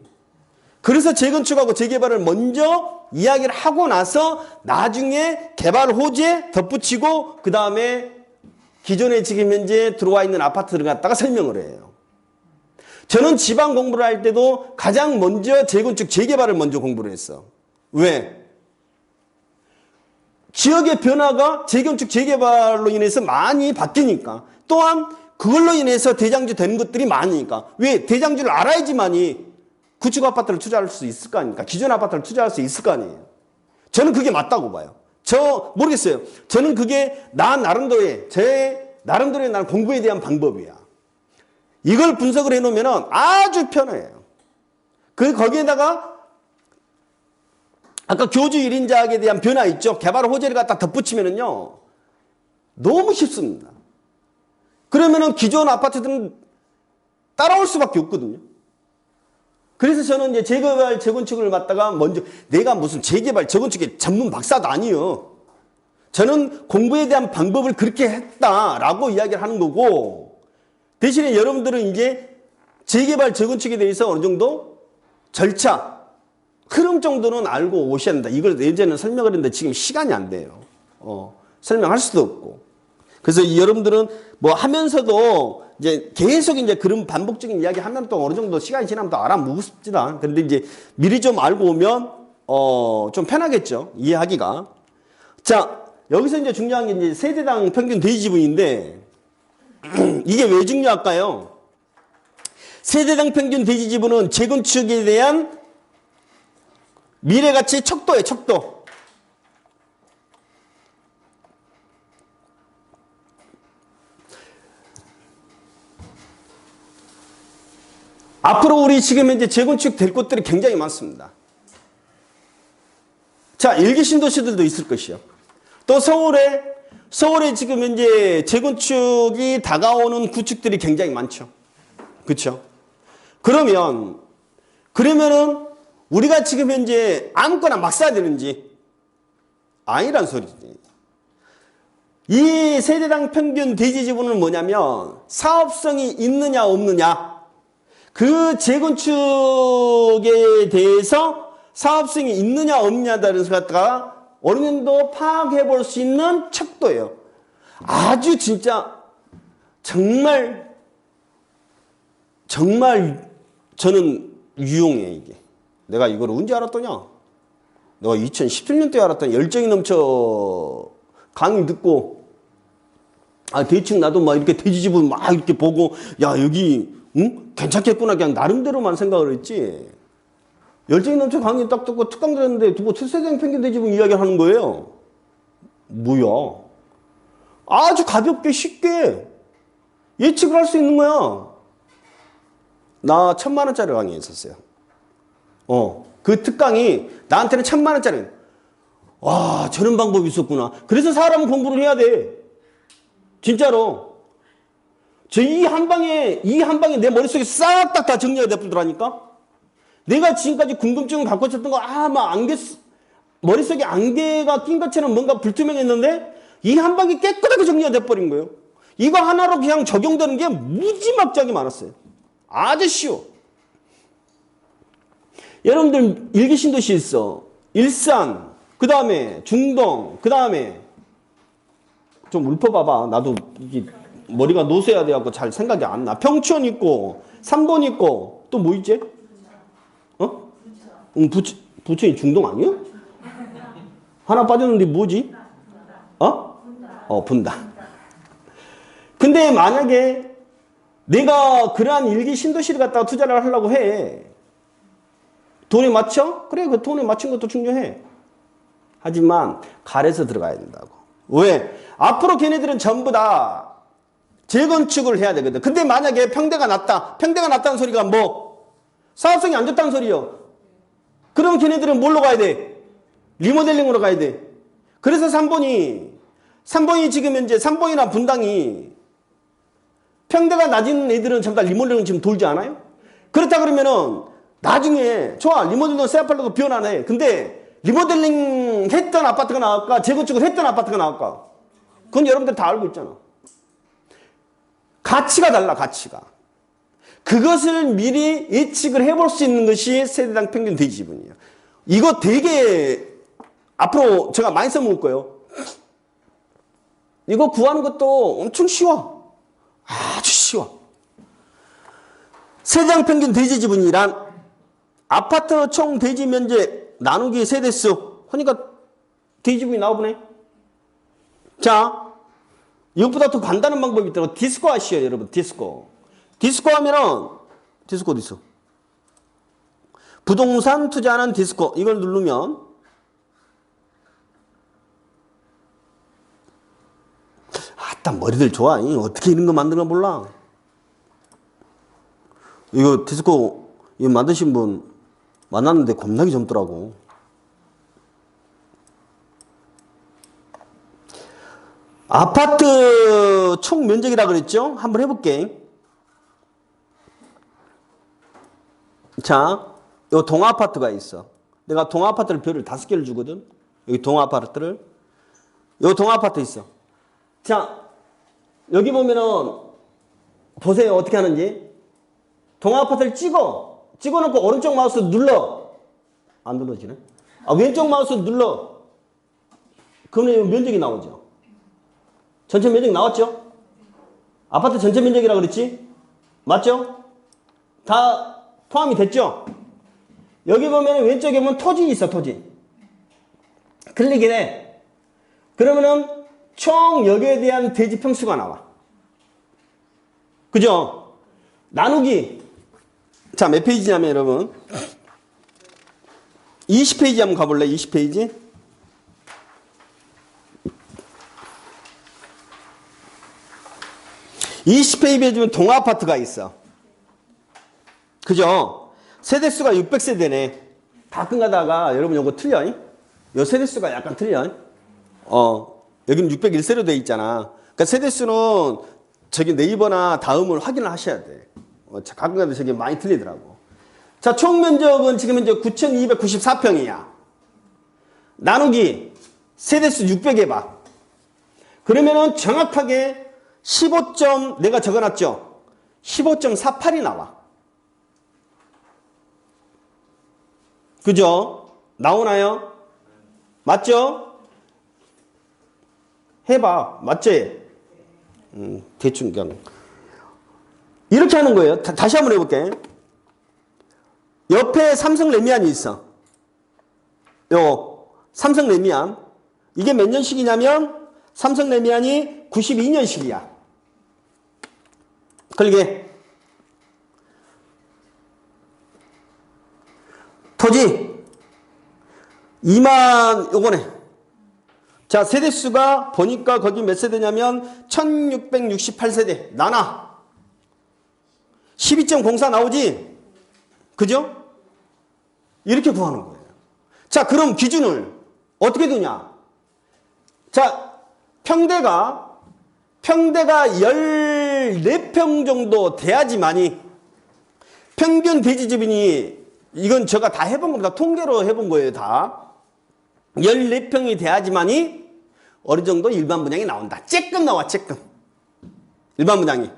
그래서 재건축하고 재개발을 먼저 이야기를 하고 나서 나중에 개발 호재 덧붙이고 그 다음에 기존에 지금 현재 들어와 있는 아파트를 갖다가 설명을 해요. 저는 지방 공부를 할 때도 가장 먼저 재건축 재개발을 먼저 공부를 했어. 왜? 지역의 변화가 재건축 재개발로 인해서 많이 바뀌니까. 또한 그걸로 인해서 대장주 되는 것들이 많으니까. 왜? 대장주를 알아야지만이 구축 아파트를 투자할 수 있을 거 아닙니까? 기존 아파트를 투자할 수 있을 거 아니에요. 저는 그게 맞다고 봐요. 모르겠어요. 저는 그게 제 나름대로의 난 공부에 대한 방법이야. 이걸 분석을 해놓으면 아주 편해요. 거기에다가 아까 교주 1인자에 대한 변화 있죠? 개발 호재를 갖다 덧붙이면은요, 너무 쉽습니다. 그러면은 기존 아파트들은 따라올 수밖에 없거든요. 그래서 저는 이제 재개발, 재건축을 맡다가 먼저 내가 무슨 재개발, 재건축의 전문 박사도 아니에요. 저는 공부에 대한 방법을 그렇게 했다라고 이야기를 하는 거고, 대신에 여러분들은 이제 재개발, 재건축에 대해서 어느 정도 절차, 흐름 정도는 알고 오셔야 된다. 이걸 예전에 설명을 했는데 지금 시간이 안 돼요. 설명할 수도 없고. 그래서 여러분들은 뭐 하면서도 이제 계속 이제 그런 반복적인 이야기 하면 또 어느 정도 시간이 지나면 또 알아먹습니다. 그런데 이제 미리 좀 알고 오면, 좀 편하겠죠. 이해하기가. 자, 여기서 이제 중요한 게 이제 세대당 평균 대지 지분인데, 이게 왜 중요할까요? 세대당 평균 대지 지분은 재건축에 대한 미래가치 척도예요, 척도. 앞으로 우리 지금 현재 재건축 될 곳들이 굉장히 많습니다. 자, 일기 신도시들도 있을 것이요. 또 서울에 지금 현재 재건축이 다가오는 구축들이 굉장히 많죠. 그렇죠? 그러면은 우리가 지금 현재 아무거나 막 사야 되는지 아니란 소리지. 이 세대당 평균 대지 지분은 뭐냐면 사업성이 있느냐 없느냐, 그 재건축에 대해서 사업성이 있느냐 없느냐에 따라서 갖다가 어느 정도 파악해 볼 수 있는 척도예요. 아주 진짜 정말 저는 유용해. 이게 내가 이걸 언제 알았더냐, 내가 2017년도에 알았더니 열정이 넘쳐 강의 듣고, 대충 나도 막 이렇게 돼지집을 막 이렇게 보고, 야, 여기, 응? 괜찮겠구나. 그냥 나름대로만 생각을 했지. 열정이 넘쳐 강의 딱 듣고 특강 들었는데, 뭐, 세대당 평균 대지분 이야기를 하는 거예요. 뭐야. 아주 가볍게 쉽게 예측을 할 수 있는 거야. 나 1,000만 원짜리 강의 했었어요. 그 특강이 나한테는 1,000만 원짜리. 와, 저런 방법이 있었구나. 그래서 사람은 공부를 해야 돼. 진짜로. 이 한 방에 내 머릿속에 싹 다 정리가 되더라니까? 내가 지금까지 궁금증을 갖고 있었던 거, 머릿속에 안개가 낀 것처럼 뭔가 불투명했는데, 이 한 방에 깨끗하게 정리가 돼버린 거예요. 이거 하나로 그냥 적용되는 게 무지막지하게 많았어요. 아주 쉬워. 여러분들 일기 신도시 있어. 일산, 그 다음에 중동, 그 다음에 좀 읊어봐봐. 나도 이게 머리가 노쇠야 돼갖고 잘 생각이 안 나. 평촌 있고, 삼본 있고, 또 뭐 있지? 부천이 중동 아니야? 하나 빠졌는데 뭐지? 분당. 근데 만약에 내가 그러한 일기 신도시를 갖다가 투자를 하려고 해. 돈에 맞춰? 그래, 그 돈에 맞춘 것도 중요해. 하지만 갈에서 들어가야 된다고. 왜? 앞으로 걔네들은 전부 다 재건축을 해야 되거든. 근데 만약에 평대가 낮다는 소리가 뭐? 사업성이 안 좋다는 소리요. 그럼 걔네들은 뭘로 가야 돼? 리모델링으로 가야 돼. 그래서 삼본이 지금 현재 삼본이나 분당이 평대가 낮은 애들은 전부 다 리모델링 지금 돌지 않아요? 그렇다 그러면은 나중에 좋아 리모델링 세아팔로도 변하네. 근데 리모델링 했던 아파트가 나올까 재건축을 했던 아파트가 나올까? 그건 여러분들 다 알고 있잖아. 가치가 달라. 가치가. 그것을 미리 예측을 해볼 수 있는 것이 세대당 평균 대지 지분이에요. 이거 되게 앞으로 제가 많이 써먹을 거예요. 이거 구하는 것도 엄청 쉬워. 아주 쉬워. 세대당 평균 대지 지분이란 아파트 총 대지 면적 나누기 세대수 하니까 대지 지분이 나오네. 자, 이것보다 더 간단한 방법이 있더라고. 디스코 아시죠, 여러분? 디스코. 디스코 하면은 디스코 어디 있어? 부동산 투자하는 디스코. 이걸 누르면 아따 머리들 좋아. 어떻게 이런 거 만드나 몰라. 이거 디스코 이거 만드신 분 만났는데 겁나게 젊더라고. 아파트 총 면적이라 그랬죠? 한번 해볼게. 자, 요 동아파트가 있어. 내가 동아파트를 별을 5개를 주거든. 여기 동아파트를. 요 동아파트 있어. 자, 여기 보면은 보세요. 어떻게 하는지. 동아파트를 찍어놓고 오른쪽 마우스 눌러. 안 눌러지네. 왼쪽 마우스 눌러. 그러면 면적이 나오죠. 전체 면적 나왔죠? 아파트 전체 면적이라 그랬지? 맞죠? 다 포함이 됐죠? 여기 보면 왼쪽에 보면 토지 있어. 토지. 클릭이네. 그러면은 총 여기에 대한 대지 평수가 나와. 그죠? 나누기. 자, 몇 페이지냐면 여러분 20페이지 한번 가볼래? 20페이지. 20페이지에 보면 동아파트가 있어. 그죠? 세대수가 600세대네. 가끔 가다가 여러분 요거 틀려. 요 세대수가 약간 틀려. 여기는 601세로 돼 있잖아. 그러니까 세대수는 저기 네이버나 다음을 확인을 하셔야 돼. 가끔 가다 저기 많이 틀리더라고. 자, 총 면적은 지금 현재 9,294평이야. 나누기 세대수 600 해봐. 그러면은 정확하게 15점 내가 적어놨죠? 15.48이 나와. 그죠? 나오나요? 맞죠? 해봐. 맞지? 대충 그냥 이렇게 하는 거예요. 다시 한번 해볼게. 옆에 삼성 레미안이 있어. 요 삼성 레미안. 이게 몇 년식이냐면 삼성 레미안이 92년식이야. 그러게 토지 2만 요거네. 자, 세대수가 보니까 거기 몇 세대냐면 1668세대. 나나 12.04 나오지? 그죠? 이렇게 구하는 거예요. 자, 그럼 기준을 어떻게 두냐? 자, 평대가 14평 정도 돼야지만이 평균 대지 지분이 이건 제가 다 해본 겁니다. 통계로 해본 거예요, 다. 14평이 돼야지만이 어느 정도 일반 분양이 나온다. 쬐끔 나와, 쬐끔. 일반 분양이.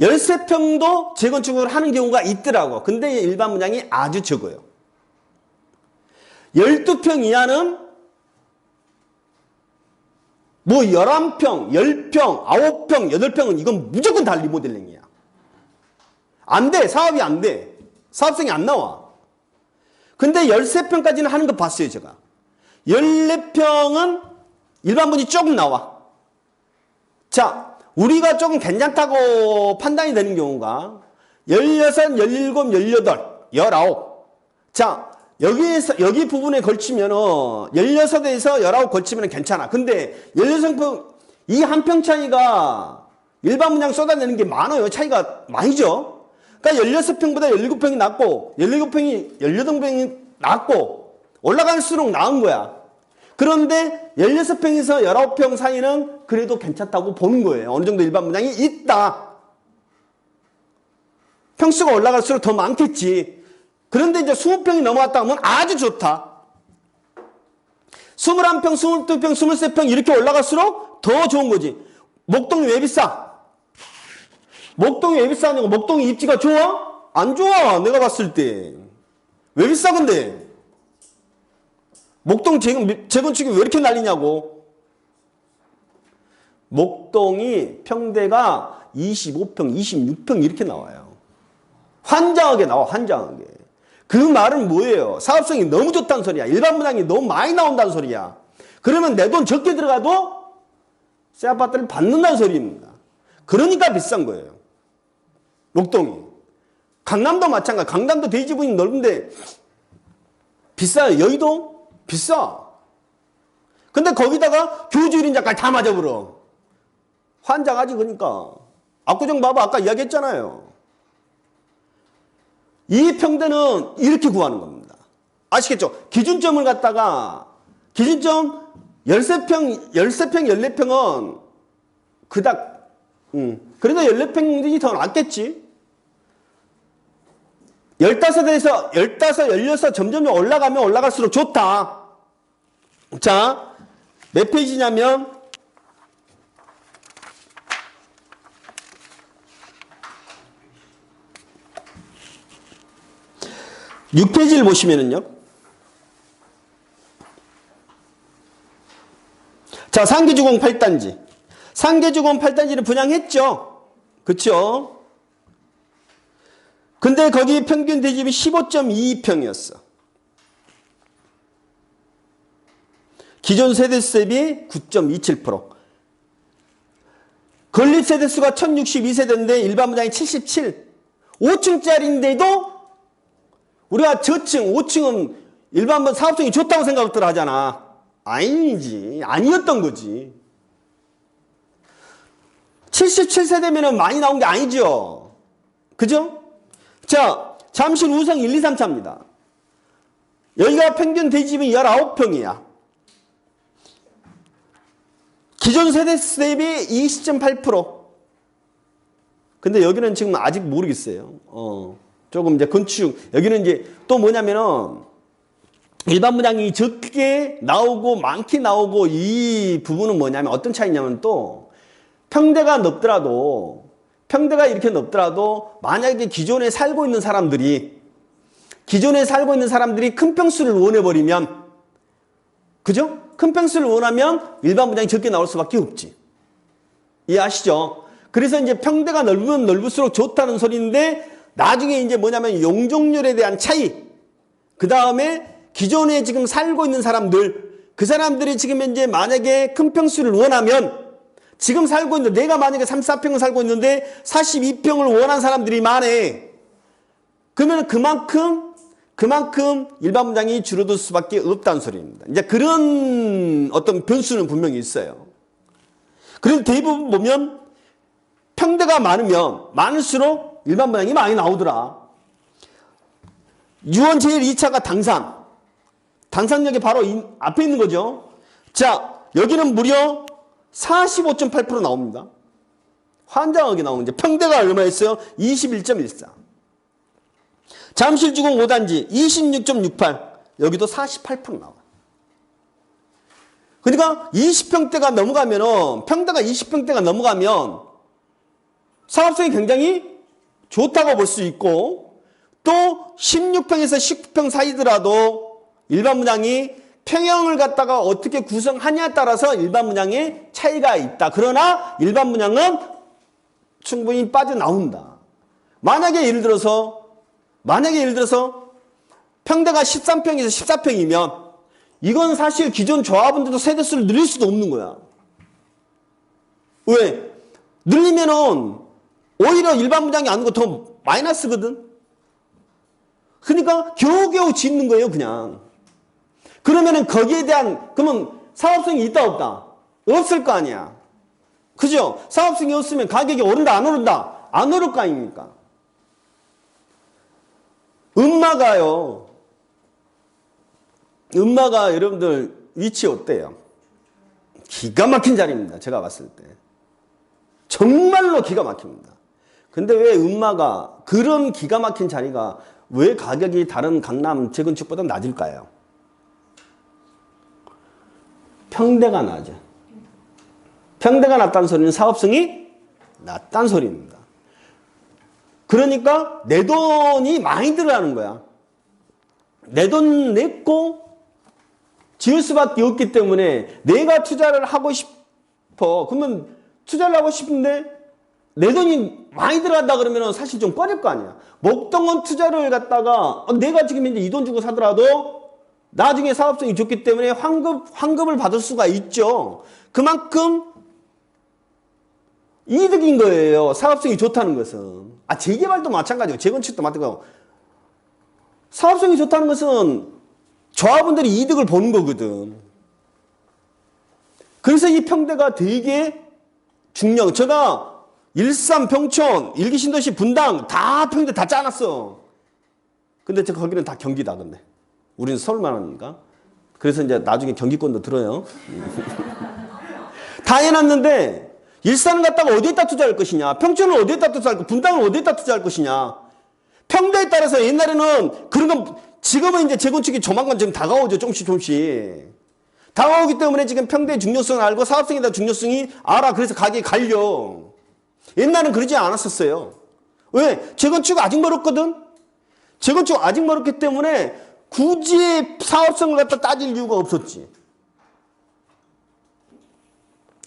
13평도 재건축을 하는 경우가 있더라고. 근데 일반 분양이 아주 적어요. 12평 이하는 뭐 11평, 10평, 9평, 8평은 이건 무조건 다 리모델링이야. 안 돼. 사업이 안 돼. 사업성이 안 나와. 근데 13평까지는 하는 거 봤어요, 제가. 14평은 일반분이 조금 나와. 자, 우리가 조금 괜찮다고 판단이 되는 경우가 16, 17, 18, 19. 자, 여기 부분에 걸치면은 16에서 19 걸치면 괜찮아. 근데 16평, 이 한 평 차이가 일반 분양 쏟아내는 게 많아요. 차이가 많이죠. 그러니까 16평보다 17평이 낫고 17평이 18평이 낫고 올라갈수록 나은 거야. 그런데 16평에서 19평 사이는 그래도 괜찮다고 보는 거예요. 어느 정도 일반 분양이 있다. 평수가 올라갈수록 더 많겠지. 그런데 이제 20평이 넘어갔다 하면 아주 좋다. 21평, 22평, 23평 이렇게 올라갈수록 더 좋은 거지. 목동이 왜 비싸? 목동이 왜 비싸냐고. 목동이 입지가 좋아? 안 좋아. 내가 봤을 때. 왜 비싸 근데? 목동 재건축이 왜 이렇게 난리냐고. 목동이 평대가 25평, 26평 이렇게 나와요. 환장하게 나와, 환장하게. 그 말은 뭐예요? 사업성이 너무 좋다는 소리야. 일반 분양이 너무 많이 나온다는 소리야. 그러면 내 돈 적게 들어가도 새 아파트를 받는다는 소리입니다. 그러니까 비싼 거예요. 목동이. 강남도 마찬가지. 강남도 대지분이 넓은데 비싸요. 여의도? 비싸. 근데 거기다가 교주 1인자까지 다 맞아버려. 환장하지 그러니까. 압구정 봐봐. 아까 이야기했잖아요. 이 평대는 이렇게 구하는 겁니다. 아시겠죠? 기준점을 갖다가 기준점 13평, 14평은 그닥 그래도 14평이 더 낫겠지. 15에서 16 점점 올라가면 올라갈수록 좋다. 자, 몇 페이지냐면 6페이지를 보시면은요. 자, 상계주공 8단지. 상계주공 8단지를 분양했죠. 그쵸? 근데 거기 평균 대지분이 15.22평이었어. 기존 세대수 대비 9.27%. 건립 세대수가 1062세대인데 일반 분양이 77. 5층짜리인데도 우리가 저층, 5층은 일반 사업성이 좋다고 생각들 하잖아. 아니지. 아니었던 거지. 77세대면 많이 나온 게 아니죠. 그죠? 자, 잠실 우성 1, 2, 3차입니다. 여기가 평균 대지분이 19평이야. 기존 세대수 대비 20.8%. 근데 여기는 지금 아직 모르겠어요. 조금 이제 건축, 여기는 이제 또 뭐냐면은 일반 분양이 적게 나오고 많게 나오고 이 부분은 뭐냐면 어떤 차이냐면 또 평대가 넓더라도 평대가 이렇게 넓더라도 만약에 기존에 살고 있는 사람들이 큰 평수를 원해버리면 그죠? 큰 평수를 원하면 일반 분양이 적게 나올 수밖에 없지. 이해하시죠? 그래서 이제 평대가 넓으면 넓을수록 좋다는 소리인데 나중에 이제 뭐냐면 용적률에 대한 차이, 그 다음에 기존에 지금 살고 있는 사람들, 그 사람들이 지금 이제 만약에 큰 평수를 원하면 지금 살고 있는데 내가 만약에 34평을 살고 있는데 42평을 원하는 사람들이 많네. 그러면 그만큼 일반 분양이 줄어들 수밖에 없다는 소리입니다. 이제 그런 어떤 변수는 분명히 있어요. 그래서 대부분 보면 평대가 많으면 많을수록 일반 분양이 많이 나오더라. 유원 제1, 2차가 당산역이 바로 앞에 있는 거죠. 자, 여기는 무려 45.8% 나옵니다. 환장하게 나오는 이제 평대가 얼마였어요? 21.14. 잠실주공 5단지 26.68. 여기도 48% 나와. 그러니까 20평대가 넘어가면은 평대가 20평대가 넘어가면 사업성이 굉장히 좋다고 볼 수 있고 또 16평에서 19평 사이더라도 일반 분양이 평형을 갖다가 어떻게 구성하냐에 따라서 일반 분양의 차이가 있다. 그러나 일반 분양은 충분히 빠져나온다. 만약에 예를 들어서 평대가 13평에서 14평이면 이건 사실 기존 조합원들도 세대수를 늘릴 수도 없는 거야. 왜? 늘리면은 오히려 일반 분양이 안 오고 더 마이너스거든. 그러니까 겨우겨우 짓는 거예요, 그냥. 그러면은 거기에 대한 그러면 사업성이 있다 없다? 없을 거 아니야. 그죠? 사업성이 없으면 가격이 오른다 안 오른다? 안 오를 거 아닙니까? 음마가 여러분들 위치 어때요? 기가 막힌 자리입니다. 제가 봤을 때. 정말로 기가 막힙니다. 근데 왜 음마가 그런 기가 막힌 자리가 왜 가격이 다른 강남 재건축보다 낮을까요? 평대가 낮아. 평대가 낮다는 소리는 사업성이 낮다는 소리입니다. 그러니까 내 돈이 많이 들어가는 거야. 내 돈 냈고 지을 수밖에 없기 때문에 내가 투자를 하고 싶어. 그러면 투자를 하고 싶은데 내 돈이 많이 들어간다 그러면 사실 좀 꺼릴 거 아니야. 목동은 투자를 갖다가 내가 지금 이제 이 돈 주고 사더라도 나중에 사업성이 좋기 때문에 환급을 받을 수가 있죠. 그만큼 이득인 거예요. 사업성이 좋다는 것은. 재개발도 마찬가지고 재건축도 마찬가지고. 사업성이 좋다는 것은 조합원들이 이득을 보는 거거든. 그래서 이 평대가 되게 중요한, 제가 일산, 평촌, 일기신도시, 분당 다 평대 다 짜놨어. 근데 거기는 다 경기다, 근데. 우리는 서울만 하니까. 그래서 이제 나중에 경기권도 들어요. 다 해놨는데, 일산을 갖다가 어디에다 투자할 것이냐, 평촌을 어디에다 투자할 것이냐, 분당을 어디에다 투자할 것이냐. 평대에 따라서 옛날에는 그런 건, 지금은 이제 재건축이 조만간 지금 다가오죠, 조금씩. 다가오기 때문에 지금 평대의 중요성을 알고 사업성에 대한 중요성이 알아. 그래서 가격이 갈려. 옛날엔 그러지 않았었어요. 왜? 재건축 아직 멀었거든? 재건축 아직 멀었기 때문에 굳이 사업성을 갖다 따질 이유가 없었지.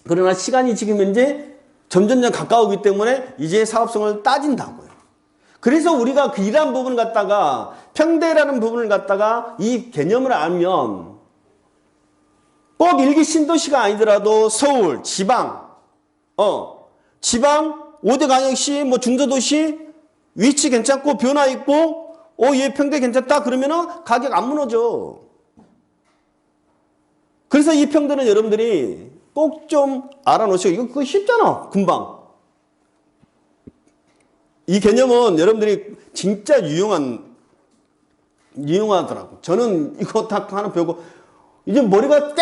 그러나 시간이 지금 현재 점점 가까우기 때문에 이제 사업성을 따진다고요. 그래서 우리가 그 이러한 부분을 갖다가 평대라는 부분을 갖다가 이 개념을 알면 꼭 일기 신도시가 아니더라도 서울, 지방, 지방, 5대 광역시, 뭐 중소도시 위치 괜찮고 변화 있고 얘 평대 괜찮다 그러면은 가격 안 무너져. 그래서 이 평대는 여러분들이 꼭 좀 알아놓으시고 그거 쉽잖아. 금방. 이 개념은 여러분들이 진짜 유용하더라고. 저는 이거 다 하나 배우고 이제 머리가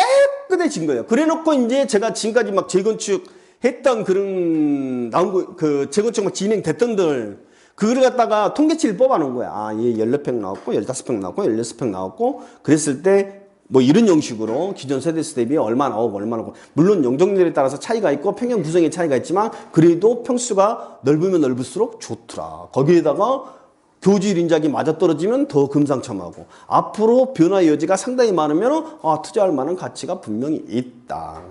깨끗해진 거예요. 그래 놓고 이제 제가 지금까지 막 재건축 했던 그런 그 재건축 막 진행됐던들 그걸 갖다가 통계치를 뽑아 놓은 거야. 얘 14평 나왔고 15평 나왔고 16평 나왔고 그랬을 때 뭐 이런 형식으로 기존 세대수 대비 얼마 나오고 얼마 나오고 물론 용적률에 따라서 차이가 있고 평형 구성에 차이가 있지만 그래도 평수가 넓으면 넓을수록 좋더라. 거기에다가 교지율 인작이 맞아떨어지면 더 금상첨화고 앞으로 변화 여지가 상당히 많으면 투자할 만한 가치가 분명히 있다.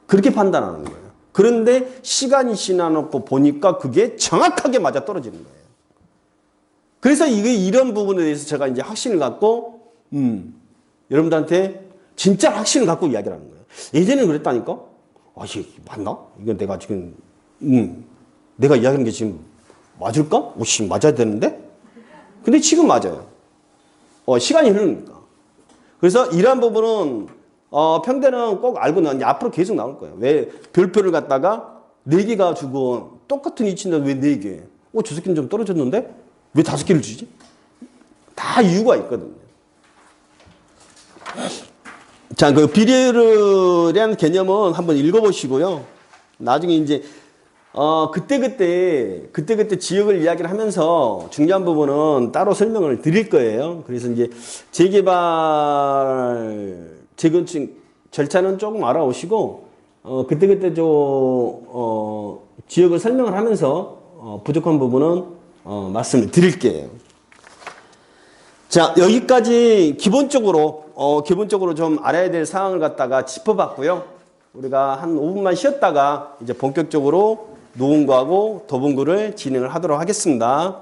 그렇게 판단하는 거예요. 그런데 시간이 지나놓고 보니까 그게 정확하게 맞아떨어지는 거예요. 그래서 이런 부분에 대해서 제가 이제 확신을 갖고 여러분들한테 진짜 확신을 갖고 이야기를 하는 거예요. 예전에는 그랬다니까? 이게 맞나? 이거 내가 지금 내가 이야기하는 게 지금 맞을까? 씨, 맞아야 되는데? 근데 지금 맞아요. 시간이 흐르니까. 그래서 이러한 부분은 평대는 꼭 알고 나면 앞으로 계속 나올 거예요. 왜 별표를 갖다가 4개 가지고 똑같은 위치인데 왜 4개? 저 새끼는 좀 떨어졌는데? 왜 5개를 주지? 다 이유가 있거든요. 자, 그 비례율이라는 개념은 한번 읽어보시고요. 나중에 이제 그때 지역을 이야기를 하면서 중요한 부분은 따로 설명을 드릴 거예요. 그래서 이제 재개발, 재건축 절차는 조금 알아오시고, 그때 지역을 설명을 하면서 부족한 부분은 말씀을 드릴게요. 자, 여기까지 기본적으로 좀 알아야 될 사항을 갖다가 짚어봤고요. 우리가 한 5분만 쉬었다가 이제 본격적으로 노은구하고 도분구를 진행을 하도록 하겠습니다.